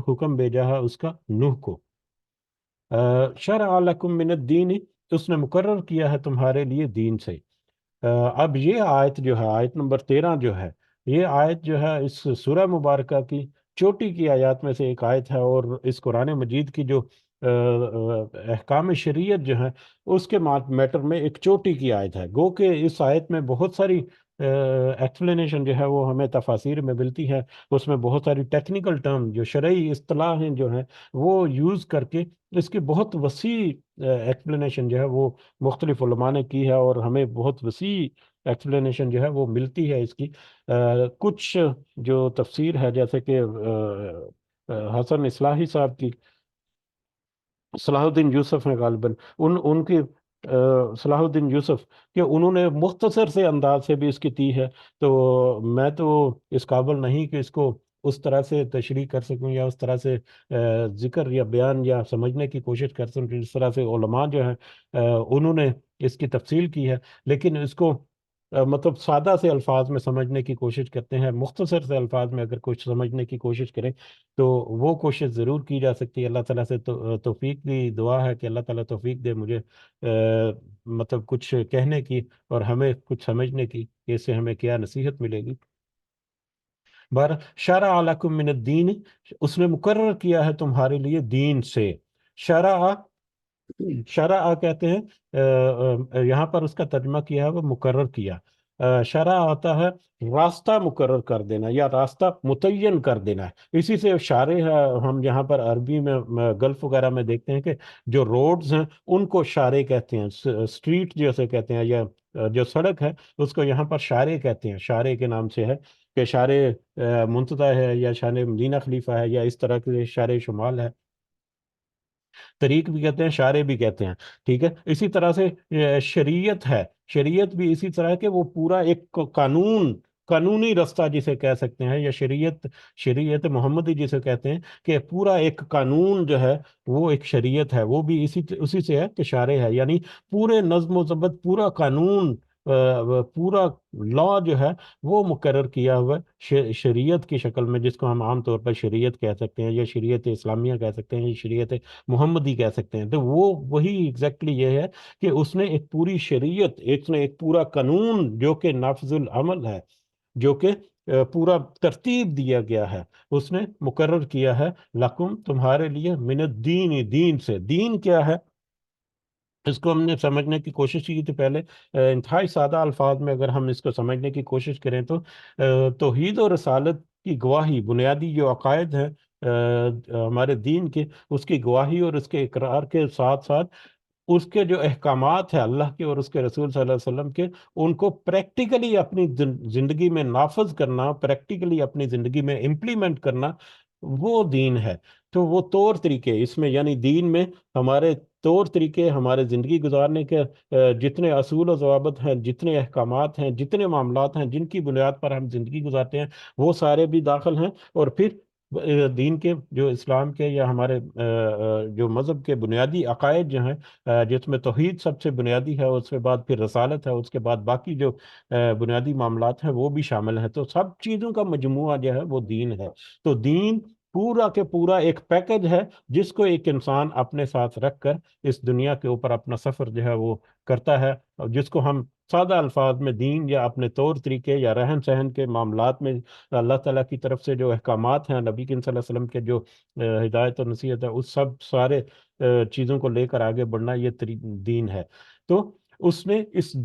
حکم بھیجا ہے اس کا نوح کو۔ شرع لکم من الدین، اس نے مقرر کیا ہے تمہارے لیے دین سے۔ اب یہ آیت جو ہے، آیت نمبر 13 جو ہے، یہ آیت جو ہے اس سورہ مبارکہ کی چوٹی کی آیات میں سے ایک آیت ہے، اور اس قرآن مجید کی جو احکام شریعت جو ہیں اس کے میٹر میں ایک چوٹی کی آیت ہے۔ گو کہ اس آیت میں بہت ساری ایکسپلینیشن جو ہے وہ ہمیں تفاسیر میں ملتی ہے، اس میں بہت ساری ٹیکنیکل ٹرم جو شرعی اصطلاحیں جو ہیں وہ یوز کر کے اس کی بہت وسیع ایکسپلینیشن جو ہے وہ مختلف علماء نے کی ہے، اور ہمیں بہت وسیع ایکسپلینیشن جو ہے وہ ملتی ہے اس کی۔ کچھ جو تفسیر ہے، جیسے کہ حسن اصلاحی صاحب کی، صلاح الدین یوسف ہیں غالباً، ان کی صلاح الدین یوسف کہ انہوں نے مختصر سے انداز سے بھی اس کی دی ہے، تو میں تو اس قابل نہیں کہ اس کو اس طرح سے تشریح کر سکوں یا اس طرح سے ذکر یا بیان یا سمجھنے کی کوشش کر سکوں جس طرح سے علماء جو ہیں انہوں نے اس کی تفصیل کی ہے، لیکن اس کو مطلب سادہ سے الفاظ میں سمجھنے کی کوشش کرتے ہیں، مختصر سے الفاظ میں اگر کچھ سمجھنے کی کوشش کریں تو وہ کوشش ضرور کی جا سکتی ہے۔ اللہ تعالیٰ سے توفیق کی دعا ہے کہ اللہ تعالیٰ توفیق دے مجھے مطلب کچھ کہنے کی اور ہمیں کچھ سمجھنے کی کہ اس سے ہمیں کیا نصیحت ملے گی۔ بار شرع لکم من الدین، اس نے مقرر کیا ہے تمہارے لیے دین سے۔ شرع، شرع کہتے ہیں یہاں پر اس کا ترجمہ کیا ہے وہ مقرر کیا۔ شرع آتا ہے راستہ مقرر کر دینا یا راستہ متعین کر دینا ہے، اسی سے شارع ہے۔ ہم یہاں پر عربی میں گلف وغیرہ میں دیکھتے ہیں کہ جو روڈز ہیں ان کو شارع کہتے ہیں، اسٹریٹ جیسے کہتے ہیں، یا جو سڑک ہے اس کو یہاں پر شارع کہتے ہیں، شارع کے نام سے ہے کہ شارع منتدی ہے یا شارع مدینہ خلیفہ ہے یا اس طرح کے شارع شمال ہے، طریق بھی کہتے ہیں، شارع بھی کہتے ہیں، ٹھیک ہے۔ اسی طرح سے شریعت ہے، شریعت بھی اسی طرح کہ وہ پورا ایک قانون، قانونی رستہ جسے کہہ سکتے ہیں، یا شریعت، شریعت محمدی جسے کہتے ہیں کہ پورا ایک قانون جو ہے وہ ایک شریعت ہے، وہ بھی اسی سے ہے کہ شارع ہے، یعنی پورے نظم و ضبط، پورا قانون، پورا لا جو ہے وہ مقرر کیا ہوا شریعت کی شکل میں، جس کو ہم عام طور پر شریعت کہہ سکتے ہیں یا شریعت اسلامیہ کہہ سکتے ہیں یا شریعت محمدی کہہ سکتے ہیں۔ تو وہ وہی ایگزیکٹلی یہ ہے کہ اس نے ایک پوری شریعت، ایک نے ایک پورا قانون جو کہ نافذ العمل ہے، جو کہ پورا ترتیب دیا گیا ہے، اس نے مقرر کیا ہے لکم تمہارے لیے من الدین، دین سے۔ دین کیا ہے اس کو ہم نے سمجھنے کی کوشش کی تھی پہلے، انتہائی سادہ الفاظ میں اگر ہم اس کو سمجھنے کی کوشش کریں تو توحید و رسالت کی گواہی، بنیادی جو عقائد ہیں ہمارے دین کے، اس کی گواہی اور اس کے اقرار کے ساتھ ساتھ اس کے جو احکامات ہیں اللہ کے اور اس کے رسول صلی اللہ علیہ وسلم کے، ان کو پریکٹیکلی اپنی زندگی میں نافذ کرنا، پریکٹیکلی اپنی زندگی میں امپلیمنٹ کرنا، وہ دین ہے۔ تو وہ طور طریقے اس میں، یعنی دین میں ہمارے طور طریقے، ہمارے زندگی گزارنے کے جتنے اصول و ضوابط ہیں، جتنے احکامات ہیں، جتنے معاملات ہیں جن کی بنیاد پر ہم زندگی گزارتے ہیں، وہ سارے بھی داخل ہیں۔ اور پھر دین کے جو اسلام کے یا ہمارے جو مذہب کے بنیادی عقائد جو ہیں، جس میں توحید سب سے بنیادی ہے، اس کے بعد پھر رسالت ہے، اس کے بعد باقی جو بنیادی معاملات ہیں وہ بھی شامل ہیں، تو سب چیزوں کا مجموعہ جو ہے وہ دین ہے۔ تو دین پورا کے پورا ایک پیکج ہے جس کو ایک انسان اپنے ساتھ رکھ کر اس دنیا کے اوپر اپنا سفر جو ہے وہ کرتا ہے، اور جس کو ہم سادہ الفاظ میں دین یا اپنے طور طریقے یا رہن سہن کے معاملات میں اللہ تعالیٰ کی طرف سے جو احکامات ہیں، نبی کریم صلی اللہ علیہ وسلم کے جو ہدایت و نصیحت ہے، اس سب سارے چیزوں کو لے کر آگے بڑھنا، یہ دین ہے۔ تو اس نے اس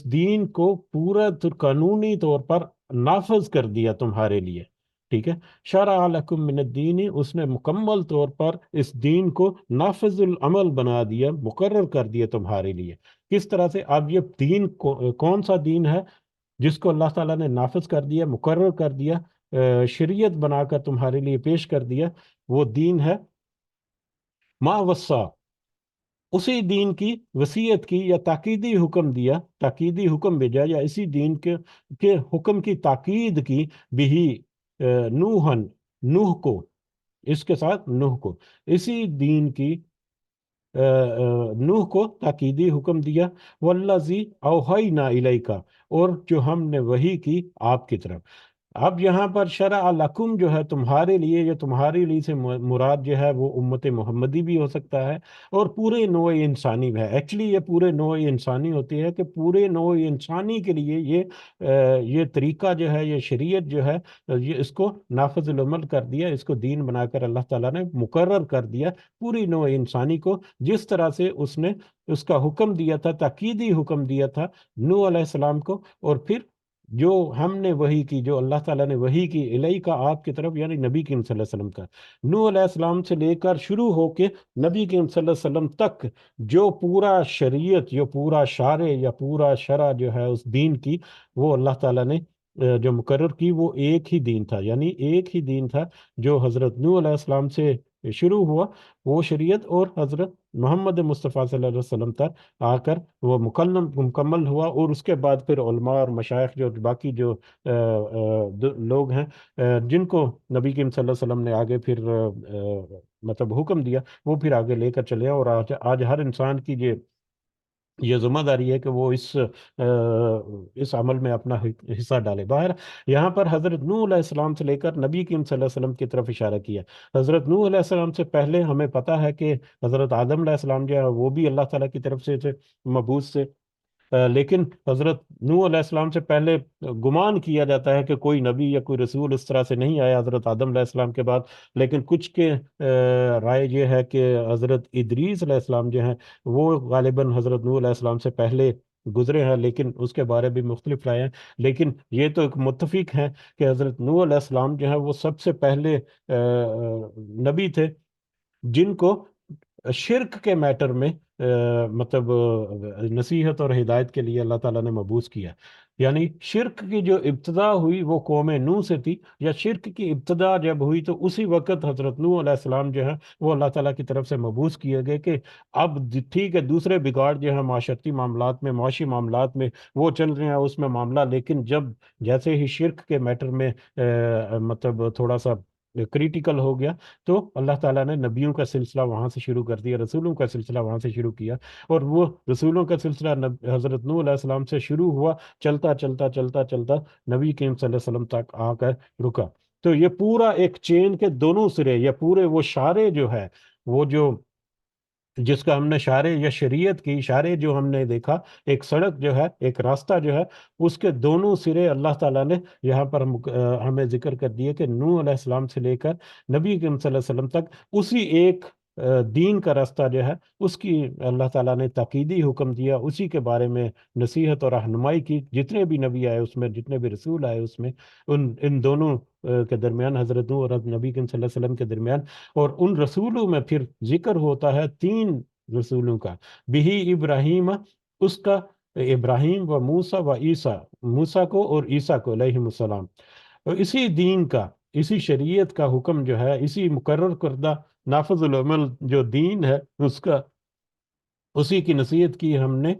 دین کو پورا قانونی طور پر نافذ کر دیا تمہارے لیے، ٹھیک ہے۔ شرع لکم من الدین، اس نے مکمل طور پر اس دین کو نافذ العمل بنا دیا، مقرر کر دیا تمہارے لیے۔ کس طرح سے؟ اب یہ دین کون سا دین ہے جس کو اللہ تعالیٰ نے نافذ کر دیا، مقرر کر دیا، شریعت بنا کر تمہارے لیے پیش کر دیا؟ وہ دین ہے ما وصا، اسی دین کی وصیت کی یا تاکیدی حکم دیا، تاکیدی حکم بھیجا، یا اسی دین کے حکم کی تاکید کی بھی نوحن، نوح کو، اس کے ساتھ نوح کو، اسی دین کی نوح کو تاکیدی حکم دیا۔ والذی اوحینا الیک، اور جو ہم نے وحی کی آپ کی طرف۔ اب یہاں پر شرع لکم جو ہے تمہارے لیے، یا تمہارے لیے سے مراد جو ہے وہ امت محمدی بھی ہو سکتا ہے اور پورے نوع انسانی بھی ہے۔ ایکچولی یہ پورے نوع انسانی ہوتی ہے کہ پورے نوع انسانی کے لیے یہ طریقہ جو ہے، یہ شریعت جو ہے، یہ اس کو نافذ العمل کر دیا، اس کو دین بنا کر اللہ تعالیٰ نے مقرر کر دیا پوری نوع انسانی کو، جس طرح سے اس نے اس کا حکم دیا تھا، تاکیدی حکم دیا تھا نوح علیہ السلام کو، اور پھر جو ہم نے وحی کی، جو اللہ تعالیٰ نے وحی کی الیہ کا آپ کی طرف، یعنی نبی کریم صلی اللہ علیہ وسلم کا، نوح علیہ السلام سے لے کر شروع ہو کے نبی کریم صلی اللہ علیہ وسلم تک جو پورا شریعت، جو پورا شارع یا پورا شرع جو ہے اس دین کی، وہ اللہ تعالیٰ نے جو مقرر کی، وہ ایک ہی دین تھا، یعنی ایک ہی دین تھا جو حضرت نوح علیہ السلام سے شروع ہوا وہ شریعت، اور حضرت محمد مصطفیٰ صلی اللہ علیہ وسلم تک آ کر وہ مکمل ہوا، اور اس کے بعد پھر علماء اور مشائخ جو باقی جو لوگ ہیں جن کو نبی کریم صلی اللہ علیہ وسلم نے آگے پھر مطلب حکم دیا، وہ پھر آگے لے کر چلے، اور آج ہر انسان کی یہ ذمہ داری ہے کہ وہ اس عمل میں اپنا حصہ ڈالے۔ باہر یہاں پر حضرت نوح علیہ السلام سے لے کر نبی کریم صلی اللہ علیہ وسلم کی طرف اشارہ کیا۔ حضرت نوح علیہ السلام سے پہلے ہمیں پتہ ہے کہ حضرت آدم علیہ السلام جو ہے وہ بھی اللہ تعالیٰ کی طرف سے تھے، مبعوث سے۔ لیکن حضرت نوح علیہ السلام سے پہلے گمان کیا جاتا ہے کہ کوئی نبی یا کوئی رسول اس طرح سے نہیں آیا حضرت آدم علیہ السلام کے بعد، لیکن کچھ کے رائے یہ ہے کہ حضرت ادریس علیہ السلام جو ہیں وہ غالباً حضرت نوح علیہ السلام سے پہلے گزرے ہیں، لیکن اس کے بارے بھی مختلف رائے ہیں۔ لیکن یہ تو ایک متفق ہیں کہ حضرت نوح علیہ السلام جو ہیں وہ سب سے پہلے نبی تھے جن کو شرک کے میٹر میں مطلب نصیحت اور ہدایت کے لیے اللہ تعالیٰ نے مبعوث کیا۔ یعنی شرک کی جو ابتدا ہوئی وہ قوم نوح سے تھی، یا شرک کی ابتدا جب ہوئی تو اسی وقت حضرت نوح علیہ السلام جو ہے وہ اللہ تعالیٰ کی طرف سے مبعوث کیے گئے کہ اب ٹھیک ہے دوسرے بگاڑ جو ہے معاشرتی معاملات میں، معاشی معاملات میں وہ چل رہے ہیں اس میں معاملہ، لیکن جب جیسے ہی شرک کے میٹر میں مطلب تھوڑا سا کریٹیکل ہو گیا، تو اللہ تعالیٰ نے نبیوں کا سلسلہ وہاں سے شروع کر دیا، رسولوں کا سلسلہ وہاں سے شروع کیا، اور وہ رسولوں کا سلسلہ حضرت نوح علیہ السلام سے شروع ہوا، چلتا چلتا چلتا چلتا نبی کریم صلی اللہ علیہ وسلم تک آ کر رکا۔ تو یہ پورا ایک چین کے دونوں سرے، یا پورے وہ شارے جو ہے، وہ جو جس کا ہم نے شارے یا شریعت کی شارے جو ہم نے دیکھا، ایک سڑک جو ہے، ایک راستہ جو ہے، اس کے دونوں سرے اللہ تعالیٰ نے یہاں پر ہمیں ذکر کر دیے کہ نوح علیہ السلام سے لے کر نبی کریم صلی اللہ علیہ وسلم تک اسی ایک دین کا راستہ جو ہے اس کی اللہ تعالیٰ نے تاکیدی حکم دیا، اسی کے بارے میں نصیحت اور رہنمائی کی۔ جتنے بھی نبی آئے اس میں، جتنے بھی رسول آئے اس میں، ان دونوں کے درمیان، حضرت نوح اور نبی کریم صلی اللہ علیہ وسلم کے درمیان، اور ان رسولوں میں پھر ذکر ہوتا ہے تین رسولوں کا، بہی ابراہیم، اس کا ابراہیم و موسیٰ و عیسیٰ، موسیٰ کو اور عیسیٰ کو علیہ السلام، اور اسی دین کا، اسی شریعت کا حکم جو ہے، اسی مقرر کردہ نافذ العمل جو دین ہے اس کا، اسی کی نصیحت کی ہم نے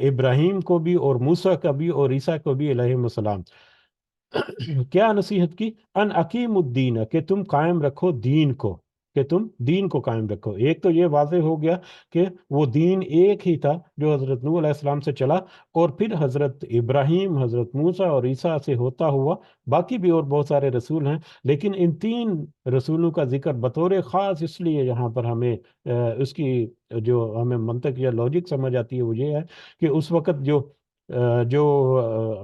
ابراہیم کو بھی اور موسیٰ کا بھی اور عیسیٰ کو بھی علیہ السلام۔ کیا نصیحت کی؟ ان اقیم الدین، کہ تم قائم رکھو دین کو، کہ تم دین کو قائم رکھو۔ ایک تو یہ واضح ہو گیا کہ وہ دین ایک ہی تھا جو حضرت نوح علیہ السلام سے چلا، اور پھر حضرت ابراہیم، حضرت موسیٰ اور عیسیٰ سے ہوتا ہوا باقی بھی اور بہت سارے رسول ہیں، لیکن ان تین رسولوں کا ذکر بطور خاص اس لیے یہاں پر ہمیں اس کی جو ہمیں منطق یا لاجک سمجھ آتی ہے وہ یہ ہے کہ اس وقت جو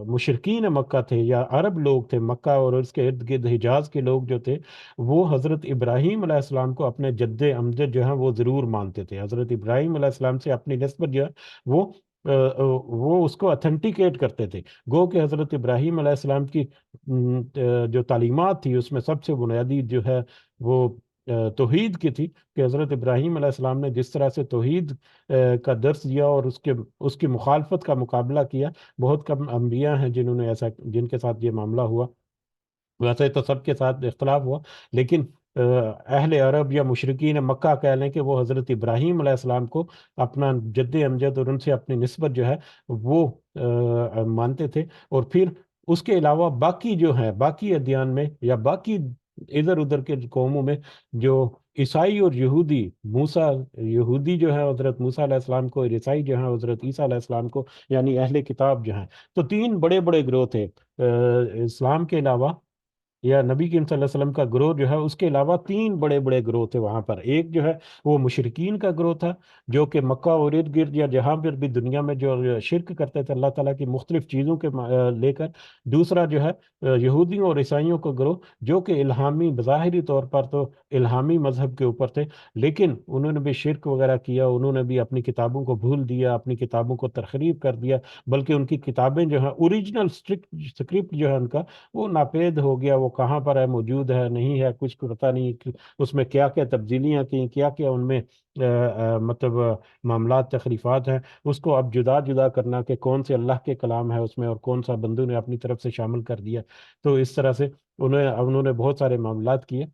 مشرکین مکہ تھے یا عرب لوگ تھے مکہ اور اس کے ارد گرد حجاز کے لوگ جو تھے، وہ حضرت ابراہیم علیہ السلام کو اپنے جد امجد جو ہیں وہ ضرور مانتے تھے۔ حضرت ابراہیم علیہ السلام سے اپنی نسبت جو ہے وہ وہ اس کو اتھینٹیکیٹ کرتے تھے، گو کہ حضرت ابراہیم علیہ السلام کی جو تعلیمات تھی اس میں سب سے بنیادی جو ہے وہ توحید کی تھی، کہ حضرت ابراہیم علیہ السلام نے جس طرح سے توحید کا درس دیا اور اس کی مخالفت کا مقابلہ کیا، بہت کم انبیاء ہیں جنہوں نے ایسا، جن کے ساتھ یہ معاملہ ہوا۔ ویسے تو سب کے ساتھ اختلاف ہوا، لیکن اہل عرب یا مشرکین مکہ کہہ لیں کہ وہ حضرت ابراہیم علیہ السلام کو اپنا جد امجد اور ان سے اپنی نسبت جو ہے وہ مانتے تھے۔ اور پھر اس کے علاوہ باقی جو ہیں، باقی ادیان میں یا باقی ادھر ادھر کے قوموں میں، جو عیسائی اور یہودی، یہودی جو ہے حضرت موسیٰ علیہ السلام کو، اور عیسائی جو ہیں حضرت عیسیٰ علیہ السلام کو، یعنی اہل کتاب جو ہیں، تو تین بڑے بڑے گروہ تھے اسلام کے علاوہ، یا نبی کریم صلی اللہ علیہ وسلم کا گروہ جو ہے اس کے علاوہ تین بڑے بڑے گروہ تھے وہاں پر۔ ایک جو ہے وہ مشرکین کا گروہ تھا، جو کہ مکہ اور ارد گرد یا جہاں پر بھی دنیا میں جو شرک کرتے تھے اللہ تعالیٰ کی مختلف چیزوں کے لے کر۔ دوسرا جو ہے یہودیوں اور عیسائیوں کا گروہ، جو کہ الہامی، بظاہری طور پر تو الہامی مذہب کے اوپر تھے، لیکن انہوں نے بھی شرک وغیرہ کیا، انہوں نے بھی اپنی کتابوں کو بھول دیا، اپنی کتابوں کو تخریب کر دیا، بلکہ ان کی کتابیں جو ہیں اوریجنل سکرپٹ جو ہے ان کا وہ ناپید ہو گیا، وہ کہاں پر ہے، موجود ہے نہیں ہے، کچھ پتہ نہیں کہ اس میں کیا کیا تبدیلیاں کی، کیا کیا ان میں مطلب معاملات، تخریفات ہیں۔ اس کو اب جدا جدا کرنا کہ کون سے اللہ کے کلام ہے اس میں اور کون سا بندوں نے اپنی طرف سے شامل کر دیا، تو اس طرح سے انہوں نے بہت سارے معاملات کیے۔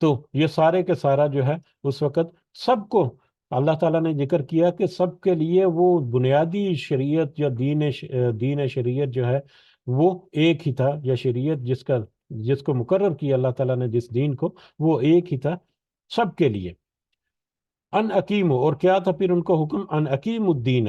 تو یہ سارے کے سارا جو ہے اس وقت سب کو اللہ تعالیٰ نے ذکر کیا کہ سب کے لیے وہ بنیادی شریعت یا دین شریعت جو ہے وہ ایک ہی تھا، یا شریعت جس کو مقرر کیا اللہ تعالیٰ نے جس دین کو، وہ ایک ہی تھا سب کے لیے۔ ان اقیم، اور کیا تھا پھر ان کو حکم؟ ان اقیم الدین،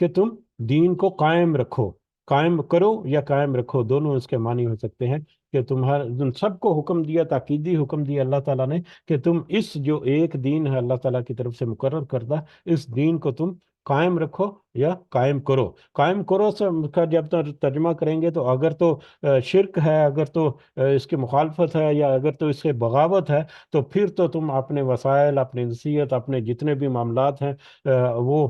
کہ تم دین کو قائم رکھو، قائم کرو یا قائم رکھو، دونوں اس کے معنی ہو سکتے ہیں کہ تم سب کو حکم دیا، تاکیدی حکم دیا اللہ تعالیٰ نے کہ تم اس جو ایک دین ہے اللہ تعالیٰ کی طرف سے مقرر کردہ، اس دین کو تم قائم رکھو یا قائم کرو۔ قائم کرو سے کا جب ترجمہ کریں گے تو اگر تو شرک ہے، اگر تو اس کی مخالفت ہے، یا اگر تو اس سے بغاوت ہے، تو پھر تو تم اپنے وسائل، اپنی نصیحت، اپنے جتنے بھی معاملات ہیں وہ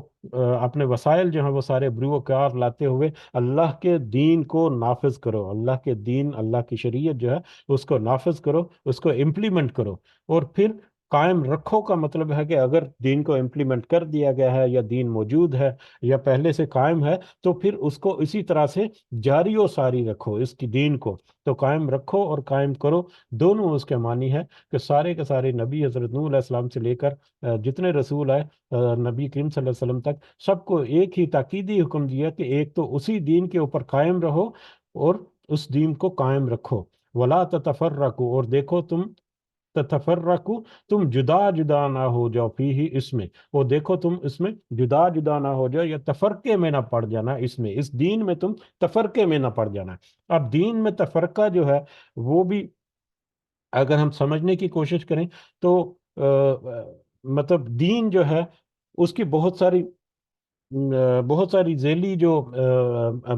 اپنے وسائل جو ہیں وہ سارے بروئے کار لاتے ہوئے اللہ کے دین کو نافذ کرو، اللہ کے دین، اللہ کی شریعت جو ہے اس کو نافذ کرو، اس کو امپلیمنٹ کرو۔ اور پھر قائم رکھو کا مطلب ہے کہ اگر دین کو امپلیمنٹ کر دیا گیا ہے، یا دین موجود ہے، یا پہلے سے قائم ہے، تو پھر اس کو اسی طرح سے جاری و ساری رکھو، اس کی دین کو تو قائم رکھو اور قائم کرو، دونوں اس کے معنی ہے کہ سارے کے سارے نبی حضرت نوح علیہ السلام سے لے کر جتنے رسول آئے نبی کریم صلی اللہ علیہ وسلم تک، سب کو ایک ہی تاکیدی حکم دیا کہ ایک تو اسی دین کے اوپر قائم رہو اور اس دین کو قائم رکھو۔ ولا تتفرقوا، اور دیکھو تم تتفرقوا، تم جدا جدا نہ ہو جاؤ، فی ہی اس میں، وہ دیکھو تم اس میں جدا جدا نہ ہو جاؤ، یا تفرقے میں نہ پڑ جانا، اس میں، اس دین میں تم تفرقے میں نہ پڑ جانا۔ اب دین میں تفرقہ جو ہے وہ بھی اگر ہم سمجھنے کی کوشش کریں تو مطلب دین جو ہے اس کی بہت ساری ذیلی جو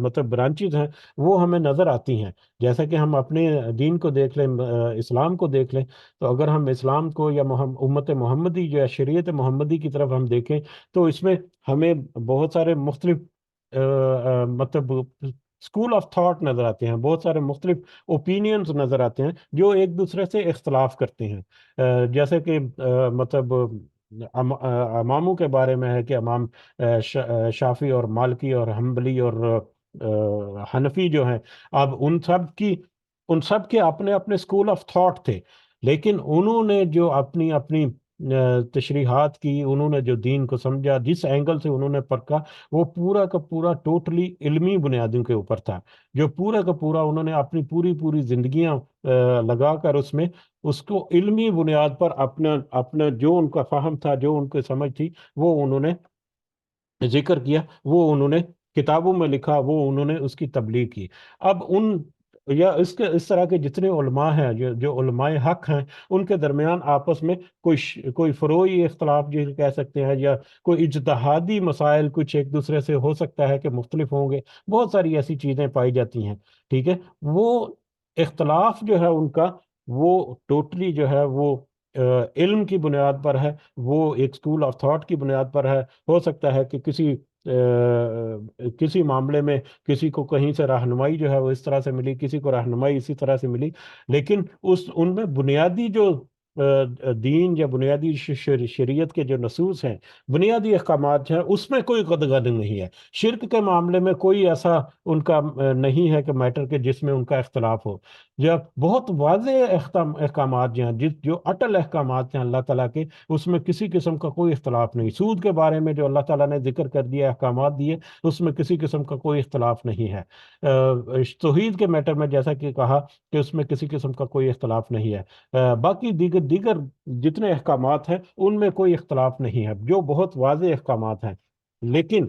مطلب برانچز ہیں وہ ہمیں نظر آتی ہیں۔ جیسا کہ ہم اپنے دین کو دیکھ لیں، اسلام کو دیکھ لیں، تو اگر ہم اسلام کو یا امت محمدی جو ہے شریعت محمدی کی طرف ہم دیکھیں، تو اس میں ہمیں بہت سارے مختلف مطلب اسکول آف تھاٹ نظر آتے ہیں، بہت سارے مختلف اوپینینز نظر آتے ہیں جو ایک دوسرے سے اختلاف کرتے ہیں۔ جیسے کہ مطلب اماموں کے بارے میں ہے کہ امام شافی اور مالکی اور حنبلی اور حنفی جو ہیں، اب ان سب کے اپنے اپنے اسکول آف تھاٹ تھے، لیکن انہوں نے جو اپنی اپنی تشریحات کی، انہوں نے جو دین کو سمجھا، جس اینگل سے انہوں نے پرکھا، وہ پورا کا پورا ٹوٹلی علمی بنیادوں کے اوپر تھا، جو پورا کا پورا انہوں نے اپنی پوری زندگیاں لگا کر اس کو علمی بنیاد پر اپنا اپنا جو ان کا فہم تھا، جو ان کی سمجھ تھی، وہ انہوں نے ذکر کیا، وہ انہوں نے کتابوں میں لکھا، وہ انہوں نے اس کی تبلیغ کی۔ اب یا اس طرح کے جتنے علماء ہیں، جو علماء حق ہیں، ان کے درمیان آپس میں کوئی فروعی اختلاف جو کہہ سکتے ہیں، یا کوئی اجتہادی مسائل کچھ ایک دوسرے سے ہو سکتا ہے کہ مختلف ہوں گے، بہت ساری ایسی چیزیں پائی جاتی ہیں، ٹھیک ہے۔ وہ اختلاف جو ہے ان کا، وہ ٹوٹلی جو ہے وہ علم کی بنیاد پر ہے، وہ ایک اسکول آف تھاٹ کی بنیاد پر ہے۔ ہو سکتا ہے کہ کسی معاملے میں کسی کو کہیں سے رہنمائی جو ہے وہ اس طرح سے ملی، کسی کو رہنمائی اسی طرح سے ملی، لیکن ان میں بنیادی جو دین یا بنیادی شریعت کے جو نصوص ہیں، بنیادی احکامات ہیں، اس میں کوئی قدغن نہیں ہے۔ شرک کے معاملے میں کوئی ایسا ان کا نہیں ہے کہ میٹر کے جس میں ان کا اختلاف ہو۔ جب بہت واضح احکامات جو ہیں، جو اٹل احکامات ہیں اللہ تعالیٰ کے، اس میں کسی قسم کا کوئی اختلاف نہیں۔ سود کے بارے میں جو اللہ تعالیٰ نے ذکر کر دیا، احکامات دیے، اس میں کسی قسم کا کوئی اختلاف نہیں ہے۔ توحید کے میٹر میں جیسا کہ کہا کہ اس میں کسی قسم کا کوئی اختلاف نہیں ہے۔ باقی دیگر جتنے احکامات ہیں ان میں کوئی اختلاف نہیں ہے، جو بہت واضح احکامات ہیں۔ لیکن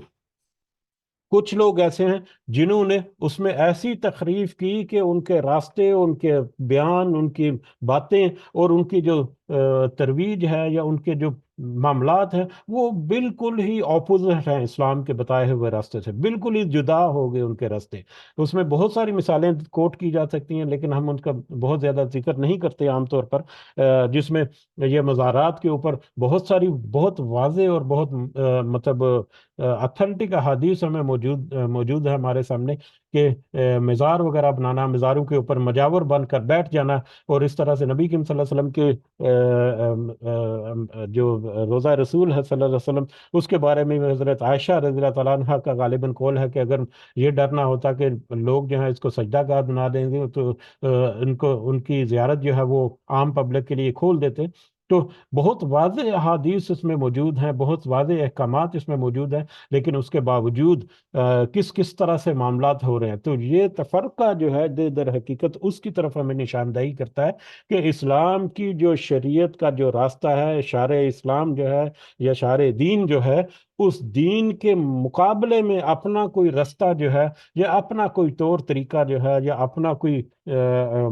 کچھ لوگ ایسے ہیں جنہوں نے اس میں ایسی تخریف کی کہ ان کے راستے، ان کے بیان، ان کی باتیں اور ان کی جو ترویج ہے، یا ان کے جو معاملات ہیں، وہ بالکل ہی اپوزٹ ہیں اسلام کے بتائے ہوئے راستے سے، بالکل ہی جدا ہو گئے ان کے راستے۔ اس میں بہت ساری مثالیں کوٹ کی جا سکتی ہیں، لیکن ہم ان کا بہت زیادہ ذکر نہیں کرتے عام طور پر، جس میں یہ مزارات کے اوپر بہت ساری بہت واضح اور بہت مطلب اتھینٹک احادیث ہمیں موجود ہے ہمارے سامنے کہ مزار وغیرہ بنانا، مزاروں کے اوپر مجاور بن کر بیٹھ جانا، اور اس طرح سے نبی کریم صلی اللہ علیہ وسلم کے جو روزہ رسول ہے صلی اللہ علیہ وسلم، اس کے بارے میں حضرت عائشہ رضی اللہ تعالیٰ عنہ کا غالباً قول ہے کہ اگر یہ ڈرنا ہوتا کہ لوگ جو ہے اس کو سجدہ گاہ بنا دیں گے تو ان کی زیارت جو ہے وہ عام پبلک کے لیے کھول دیتے. تو بہت واضح احادیث اس میں موجود ہیں، بہت واضح احکامات اس میں موجود ہیں، لیکن اس کے باوجود کس کس طرح سے معاملات ہو رہے ہیں. تو یہ تفرقہ جو ہے در حقیقت اس کی طرف ہمیں نشاندہی کرتا ہے کہ اسلام کی جو شریعت کا جو راستہ ہے، شارع اسلام جو ہے یا شارع دین جو ہے، اس دین کے مقابلے میں اپنا کوئی رستہ جو ہے یا اپنا کوئی طور طریقہ جو ہے یا اپنا کوئی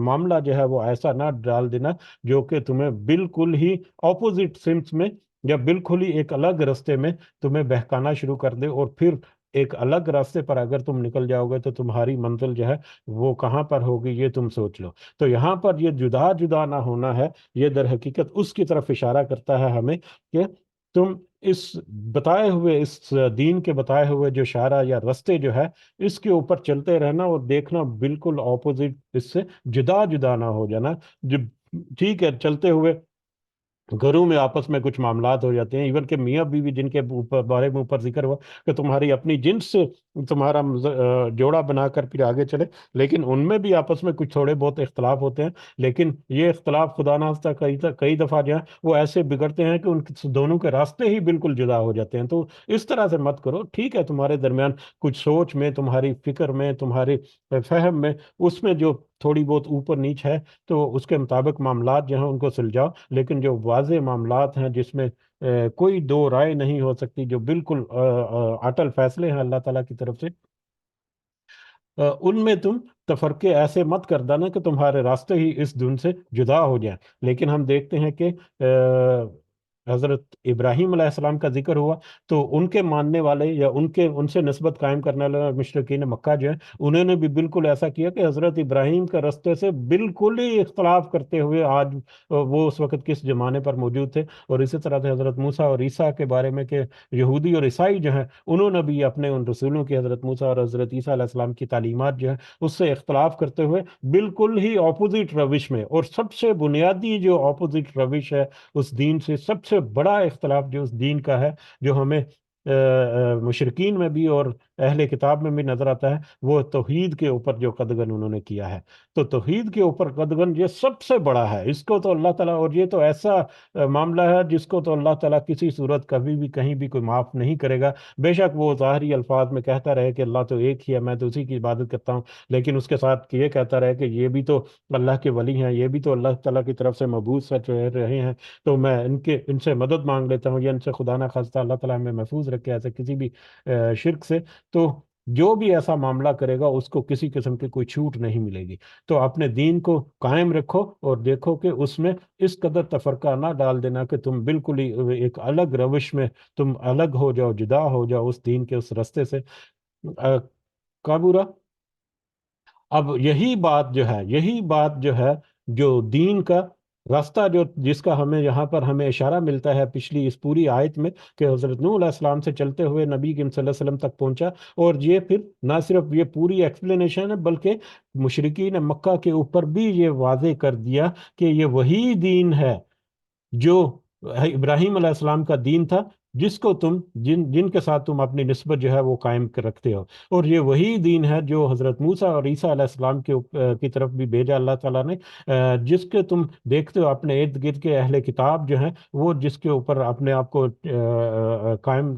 معاملہ جو ہے وہ ایسا نہ ڈال دینا جو کہ تمہیں بالکل ہی اپوزٹ سمت میں یا بالکل ہی ایک الگ راستے میں تمہیں بہکانا شروع کر دے، اور پھر ایک الگ راستے پر اگر تم نکل جاؤ گے تو تمہاری منزل جو ہے وہ کہاں پر ہوگی یہ تم سوچ لو. تو یہاں پر یہ جدا جدا نہ ہونا ہے، یہ در حقیقت اس کی طرف اشارہ کرتا ہے ہمیں کہ تم اس بتائے ہوئے، اس دین کے بتائے ہوئے جو شارع یا رستے جو ہے، اس کے اوپر چلتے رہنا اور دیکھنا بالکل اپوزٹ اس سے جدا جدا نہ ہو جانا. جب ٹھیک ہے چلتے ہوئے گھروں میں آپس میں کچھ معاملات ہو جاتے ہیں، ایون کہ میاں بیوی جن کے بارے میں اوپر ذکر ہوا کہ تمہاری اپنی جنس سے تمہارا جوڑا بنا کر پھر آگے چلے، لیکن ان میں بھی آپس میں کچھ تھوڑے بہت اختلاف ہوتے ہیں، لیکن یہ اختلاف خدا نخواستہ کئی دفعہ جو ہے وہ ایسے بگڑتے ہیں کہ ان دونوں کے راستے ہی بالکل جدا ہو جاتے ہیں. تو اس طرح سے مت کرو. ٹھیک ہے تمہارے درمیان کچھ سوچ میں، تمہاری فکر میں، تمہاری فہم میں، اس میں جو تھوڑی بہت اوپر نیچ ہے تو اس کے مطابق معاملات جو ہیں ان کو سلجھاؤ، لیکن جو واضح معاملات ہیں جس میں کوئی دو رائے نہیں ہو سکتی، جو بالکل اٹل فیصلے ہیں اللہ تعالیٰ کی طرف سے، ان میں تم تفرقے ایسے مت کر دینا کہ تمہارے راستے ہی اس دن سے جدا ہو جائیں. لیکن ہم دیکھتے ہیں کہ حضرت ابراہیم علیہ السلام کا ذکر ہوا تو ان کے ماننے والے یا ان سے نسبت قائم کرنے والے مشرکین مکہ جو ہیں، انہوں نے بھی بالکل ایسا کیا کہ حضرت ابراہیم کے راستے سے بالکل ہی اختلاف کرتے ہوئے آج وہ اس وقت کس زمانے پر موجود تھے. اور اسی طرح سے حضرت موسیٰ اور عیسیٰ کے بارے میں کہ یہودی اور عیسائی جو ہیں انہوں نے بھی اپنے ان رسولوں کی، حضرت موسیٰ اور حضرت عیسیٰ علیہ السلام کی تعلیمات جو ہے اس سے اختلاف کرتے ہوئے بالکل ہی اپوزٹ روش میں، اور سب سے بنیادی جو اپوزٹ روش ہے اس دین سے، سب سے بڑا اختلاف جو اس دین کا ہے، جو ہمیں مشرکین میں بھی اور اہل کتاب میں بھی نظر آتا ہے، وہ توحید کے اوپر جو قدغن انہوں نے کیا ہے. تو توحید کے اوپر قدغن یہ سب سے بڑا ہے. اس کو تو اللہ تعالیٰ، اور یہ تو ایسا معاملہ ہے جس کو تو اللہ تعالیٰ کسی صورت کبھی بھی کہیں بھی کوئی معاف نہیں کرے گا. بے شک وہ ظاہری الفاظ میں کہتا رہے کہ اللہ تو ایک ہی ہے، میں تو اسی کی عبادت کرتا ہوں، لیکن اس کے ساتھ یہ کہتا رہے کہ یہ بھی تو اللہ کے ولی ہیں، یہ بھی تو اللہ تعالیٰ کی طرف سے مبعوث رہے ہیں، تو میں ان سے مدد مانگ لیتا ہوں، یا ان سے خدا نہ خواستہ اللہ تعالیٰ ہمیں محفوظ رکھے ایسے کسی بھی شرک سے. تو جو بھی ایسا معاملہ کرے گا اس کو کسی قسم کی کوئی چھوٹ نہیں ملے گی. تو اپنے دین کو قائم رکھو اور دیکھو کہ اس میں اس قدر تفرقہ نہ ڈال دینا کہ تم بالکل ہی ایک الگ روش میں تم الگ ہو جاؤ، جدا ہو جاؤ اس دین کے اس رستے سے. کابورا، اب یہی بات جو ہے جو دین کا راستہ جو جس کا ہمیں اشارہ ملتا ہے پچھلی اس پوری آیت میں کہ حضرت نوح علیہ السلام سے چلتے ہوئے نبی کریم صلی اللہ علیہ وسلم تک پہنچا. اور یہ پھر نہ صرف یہ پوری ایکسپلینیشن ہے بلکہ مشرکین مکہ کے اوپر بھی یہ واضح کر دیا کہ یہ وہی دین ہے جو ابراہیم علیہ السلام کا دین تھا، جس کو جن کے ساتھ تم اپنی نسبت جو ہے وہ قائم کر رکھتے ہو. اور یہ وہی دین ہے جو حضرت موسیٰ اور عیسیٰ علیہ السلام کی طرف بھی بھیجا اللہ تعالیٰ نے، جس کے تم دیکھتے ہو اپنے ارد گرد کے اہل کتاب جو ہیں وہ جس کے اوپر اپنے آپ کو قائم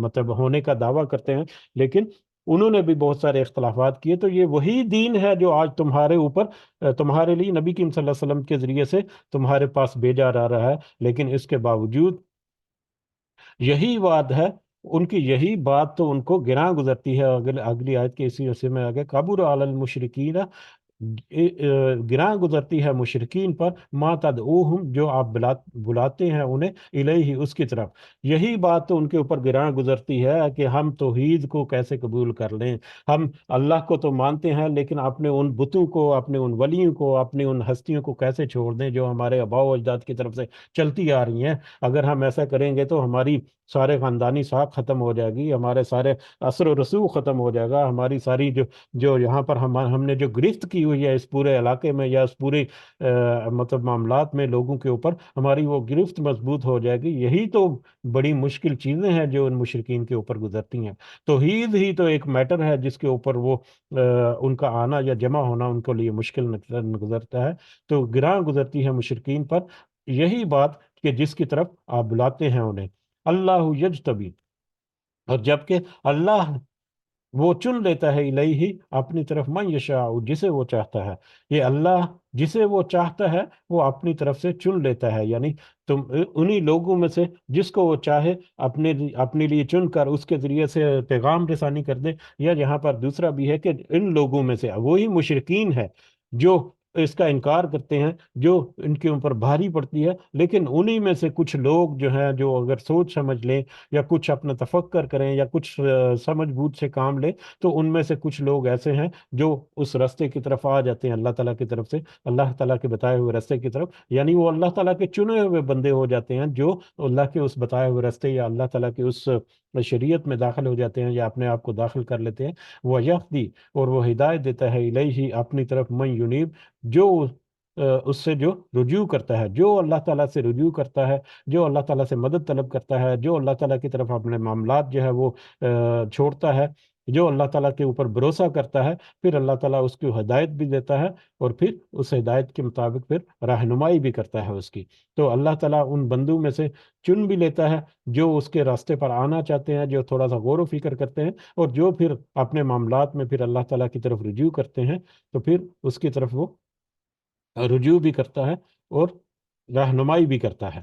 مطلب ہونے کا دعویٰ کرتے ہیں، لیکن انہوں نے بھی بہت سارے اختلافات کیے. تو یہ وہی دین ہے جو آج تمہارے اوپر تمہارے لیے نبی کریم صلی اللہ علیہ وسلم کے ذریعے سے تمہارے پاس بھیجا جا رہا ہے. لیکن اس کے باوجود یہی بات ہے، ان کی یہی بات تو ان کو گراں گزرتی ہے. اگلی آیت کے اسی حصے میں آگے کابر علی المشرکین، گراں گزرتی ہے مشرکین پر، ما تدعوہم جو آپ بلاتے ہیں انہیں، الیہ اس کی طرف. یہی بات تو ان کے اوپر گراں گزرتی ہے کہ ہم توحید کو کیسے قبول کر لیں. ہم اللہ کو تو مانتے ہیں لیکن اپنے ان بتوں کو، اپنے ان ولیوں کو، اپنی ان ہستیوں کو کیسے چھوڑ دیں جو ہمارے آباء و اجداد کی طرف سے چلتی آ رہی ہیں. اگر ہم ایسا کریں گے تو ہماری سارے خاندانی ساکھ ختم ہو جائے گی، ہمارے سارے اثر و رسوخ ختم ہو جائے گا، ہماری ساری جو جو یہاں پر ہم نے جو گرفت کی ہوئی ہے اس پورے علاقے میں یا اس پورے مطلب معاملات میں لوگوں کے اوپر، ہماری وہ گرفت مضبوط ہو جائے گی۔ یہی تو بڑی مشکل چیزیں ہیں جو ان مشرکین کے اوپر گزرتی ہیں۔ توحید ہی تو ایک میٹر ہے جس کے اوپر وہ ان کا آنا یا جمع ہونا ان کے لیے مشکل گزرتا ہے، تو گراں گزرتی ہے مشرکین پر یہی بات کہ جس کی طرف آپ بلاتے ہیں انہیں۔ اللہ یجتبی، اور جبکہ اللہ وہ چن لیتا ہے الیہ اپنی طرف من یشاء، جسے وہ چاہتا ہے۔ یہ اللہ جسے وہ چاہتا ہے وہ اپنی طرف سے چن لیتا ہے، یعنی تم انہی لوگوں میں سے جس کو وہ چاہے اپنے لیے چن کر اس کے ذریعے سے پیغام رسانی کر دے۔ یا یہاں پر دوسرا بھی ہے کہ ان لوگوں میں سے وہی مشرکین ہے جو اس کا انکار کرتے ہیں، جو ان کے اوپر بھاری پڑتی ہے، لیکن انہی میں سے کچھ لوگ جو ہیں جو اگر سوچ سمجھ لیں یا کچھ اپنا تفکر کریں یا کچھ سمجھ بوجھ سے کام لیں، تو ان میں سے کچھ لوگ ایسے ہیں جو اس راستے کی طرف آ جاتے ہیں، اللہ تعالیٰ کی طرف سے، اللہ تعالیٰ کے بتائے ہوئے راستے کی طرف، یعنی وہ اللہ تعالیٰ کے چنے ہوئے بندے ہو جاتے ہیں جو اللہ کے اس بتائے ہوئے راستے یا اللہ تعالیٰ کی اس شریعت میں داخل ہو جاتے ہیں یا اپنے آپ کو داخل کر لیتے ہیں۔ وہ یہدی، اور وہ ہدایت دیتا ہے الیہ اپنی طرف من ینیب، جو اس سے جو رجوع کرتا ہے، جو اللہ تعالیٰ سے رجوع کرتا ہے، جو اللہ تعالیٰ سے مدد طلب کرتا ہے، جو اللہ تعالیٰ کی طرف اپنے معاملات جو ہے وہ چھوڑتا ہے، جو اللہ تعالیٰ کے اوپر بھروسہ کرتا ہے، پھر اللہ تعالیٰ اس کی ہدایت بھی دیتا ہے، اور پھر اس ہدایت کے مطابق پھر رہنمائی بھی کرتا ہے اس کی۔ تو اللہ تعالیٰ ان بندوں میں سے چن بھی لیتا ہے جو اس کے راستے پر آنا چاہتے ہیں، جو تھوڑا سا غور و فکر کرتے ہیں، اور جو پھر اپنے معاملات میں پھر اللہ تعالیٰ کی طرف رجوع کرتے ہیں، تو پھر اس کی طرف وہ رجوع بھی کرتا ہے اور رہنمائی بھی کرتا ہے۔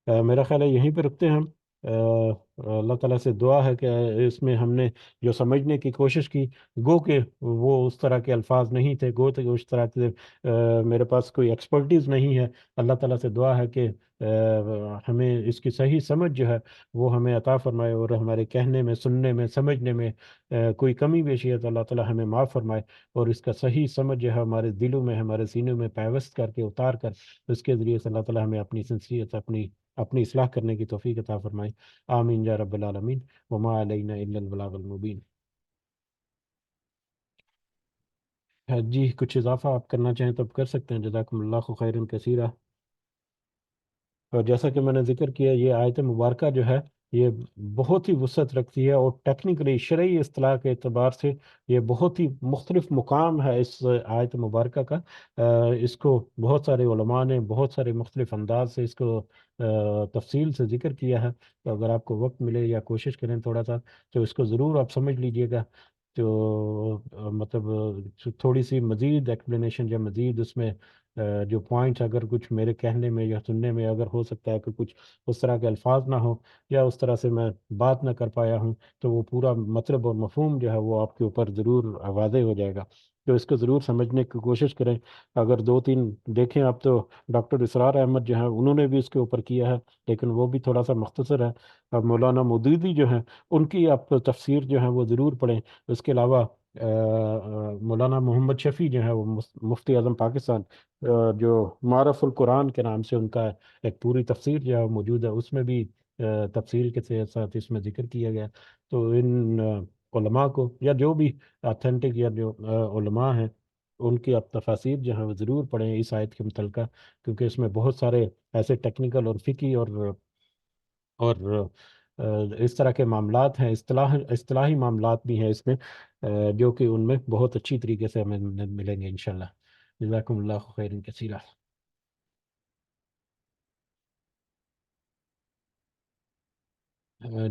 میرا خیال ہے یہیں پہ رکتے ہیں ہم۔ اللہ تعالیٰ سے دعا ہے کہ اس میں ہم نے جو سمجھنے کی کوشش کی، گو کہ وہ اس طرح کے الفاظ نہیں تھے، گو کہ اس طرح کے میرے پاس کوئی ایکسپرٹیز نہیں ہے۔ اللہ تعالیٰ سے دعا ہے کہ ہمیں اس کی صحیح سمجھ جو ہے وہ ہمیں عطا فرمائے، اور ہمارے کہنے میں، سننے میں، سمجھنے میں کوئی کمی بیشی ہے تو اللہ تعالیٰ ہمیں معاف فرمائے، اور اس کا صحیح سمجھ جو ہے ہمارے دلوں میں، ہمارے سینوں میں پیوست کر کے اتار کر اس کے ذریعے سے اللہ تعالیٰ ہمیں اپنی سنسیت، اپنی اصلاح کرنے کی توفیق عطا فرمائے۔ آمین یا رب العالمین، وما علینا الا البلاغ المبین۔ جی کچھ اضافہ آپ کرنا چاہیں تو آپ کر سکتے ہیں، جزاکم اللہ خیرا کثیرا۔ اور جیسا کہ میں نے ذکر کیا، یہ آیت مبارکہ جو ہے یہ بہت ہی وسعت رکھتی ہے، اور ٹیکنیکلی شرعی اصطلاح کے اعتبار سے یہ بہت ہی مختلف مقام ہے اس آیت مبارکہ کا۔ اس کو بہت سارے علماء نے بہت سارے مختلف انداز سے اس کو تفصیل سے ذکر کیا ہے، تو اگر آپ کو وقت ملے یا کوشش کریں تھوڑا سا تو اس کو ضرور آپ سمجھ لیجئے گا۔ تو مطلب تھوڑی سی مزید ایکسپلینیشن یا مزید اس میں جو پوائنٹس اگر کچھ میرے کہنے میں یا سننے میں اگر ہو سکتا ہے کہ کچھ اس طرح کے الفاظ نہ ہو یا اس طرح سے میں بات نہ کر پایا ہوں، تو وہ پورا مطلب اور مفہوم جو ہے وہ آپ کے اوپر ضرور واضح ہو جائے گا۔ تو اس کو ضرور سمجھنے کی کوشش کریں۔ اگر دو تین دیکھیں آپ تو ڈاکٹر اسرار احمد جو ہیں انہوں نے بھی اس کے اوپر کیا ہے، لیکن وہ بھی تھوڑا سا مختصر ہے۔ اب مولانا مودودی جو ہیں ان کی آپ تفسیر جو ہے وہ ضرور پڑھیں۔ اس کے علاوہ مولانا محمد شفیع جو ہے وہ مفتی اعظم پاکستان، جو معرف القرآن کے نام سے ان کا ایک پوری تفسیر جو ہے موجود ہے، اس میں بھی تفسیر کے ساتھ اس میں ذکر کیا گیا۔ تو ان علماء کو یا جو بھی اتھینٹک یا جو علماء ہیں ان کی آپ تفاسیر جو ہیں وہ ضرور پڑھیں اس آیت کے متعلقہ، کیونکہ اس میں بہت سارے ایسے ٹیکنیکل اور فقہی اور اس طرح کے معاملات ہیں، اصطلاحی معاملات بھی ہیں اس میں، جو کہ ان میں بہت اچھی طریقے سے ہمیں ملیں گے انشاءاللہ۔ جزاکم اللہ خیر کثیرا۔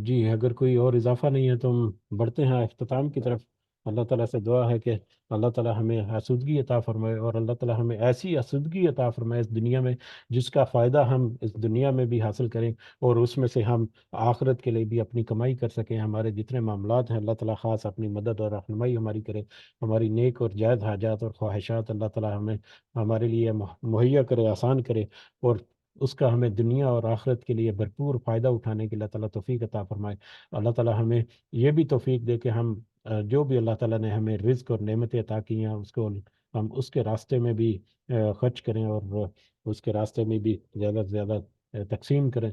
جی اگر کوئی اور اضافہ نہیں ہے تو ہم بڑھتے ہیں اختتام کی طرف۔ اللہ تعالیٰ سے دعا ہے کہ اللہ تعالیٰ ہمیں آسودگی عطا فرمائے، اور اللہ تعالیٰ ہمیں ایسی آسودگی عطا فرمائے اس دنیا میں جس کا فائدہ ہم اس دنیا میں بھی حاصل کریں، اور اس میں سے ہم آخرت کے لیے بھی اپنی کمائی کر سکیں۔ ہمارے جتنے معاملات ہیں اللہ تعالیٰ خاص اپنی مدد اور رہنمائی ہماری کرے، ہماری نیک اور جائز حاجات اور خواہشات اللہ تعالیٰ ہمیں ہمارے لیے مہیا کرے، آسان کرے، اور اس کا ہمیں دنیا اور آخرت کے لیے بھرپور فائدہ اٹھانے کے اللہ تعالیٰ توفیق عطا فرمائے۔ اللہ تعالیٰ ہمیں یہ بھی توفیق دے کہ ہم جو بھی اللہ تعالیٰ نے ہمیں رزق اور نعمتیں عطا کی ہیں اس کو ہم اس کے راستے میں بھی خرچ کریں، اور اس کے راستے میں بھی زیادہ سے زیادہ تقسیم کریں۔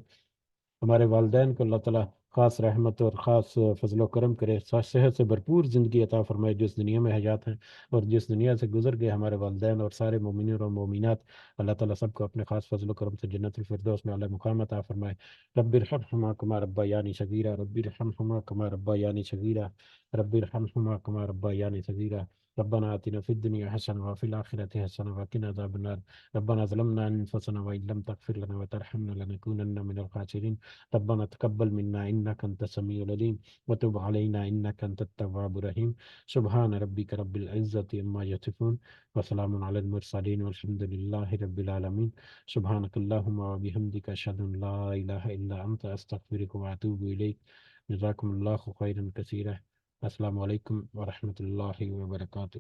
ہمارے والدین کو اللہ تعالیٰ خاص رحمت اور خاص فضل و کرم کرے، صحت سے بھرپور زندگی عطا فرمائے جس دنیا میں حیات ہیں، اور جس دنیا سے گزر گئے ہمارے والدین اور سارے مومنین اور مومنات، اللہ تعالیٰ سب کو اپنے خاص فضل و کرم سے جنت الفردوس میں اعلی مقام عطا فرمائے۔ رب ارحمہما کما ربیانی صغیرا، رب ارحمہما کما ربیانی صغیرا، رب ارحمہما کما ربیانی صغیرا۔ ربنا آتنا في الدنيا حسنة وفي الآخرة حسنة وقنا عذاب النار۔ ربنا ظلمنا أنفسنا وإن لم تغفر لنا وترحمنا لنكونن من الخاسرين۔ ربنا تقبل منا إنك أنت السميع العليم وتب علينا إنك أنت التواب الرحيم۔ سبحان ربك رب العزة عما يصفون وسلام على المرسلين والحمد لله رب العالمين۔ سبحانك اللهم وبحمدك أشهد أن لا إله إلا أنت أستغفرك وأتوب إليك۔ جزاكم الله خيرا كثيرا۔ السلام علیکم ورحمۃ اللہ وبرکاتہ۔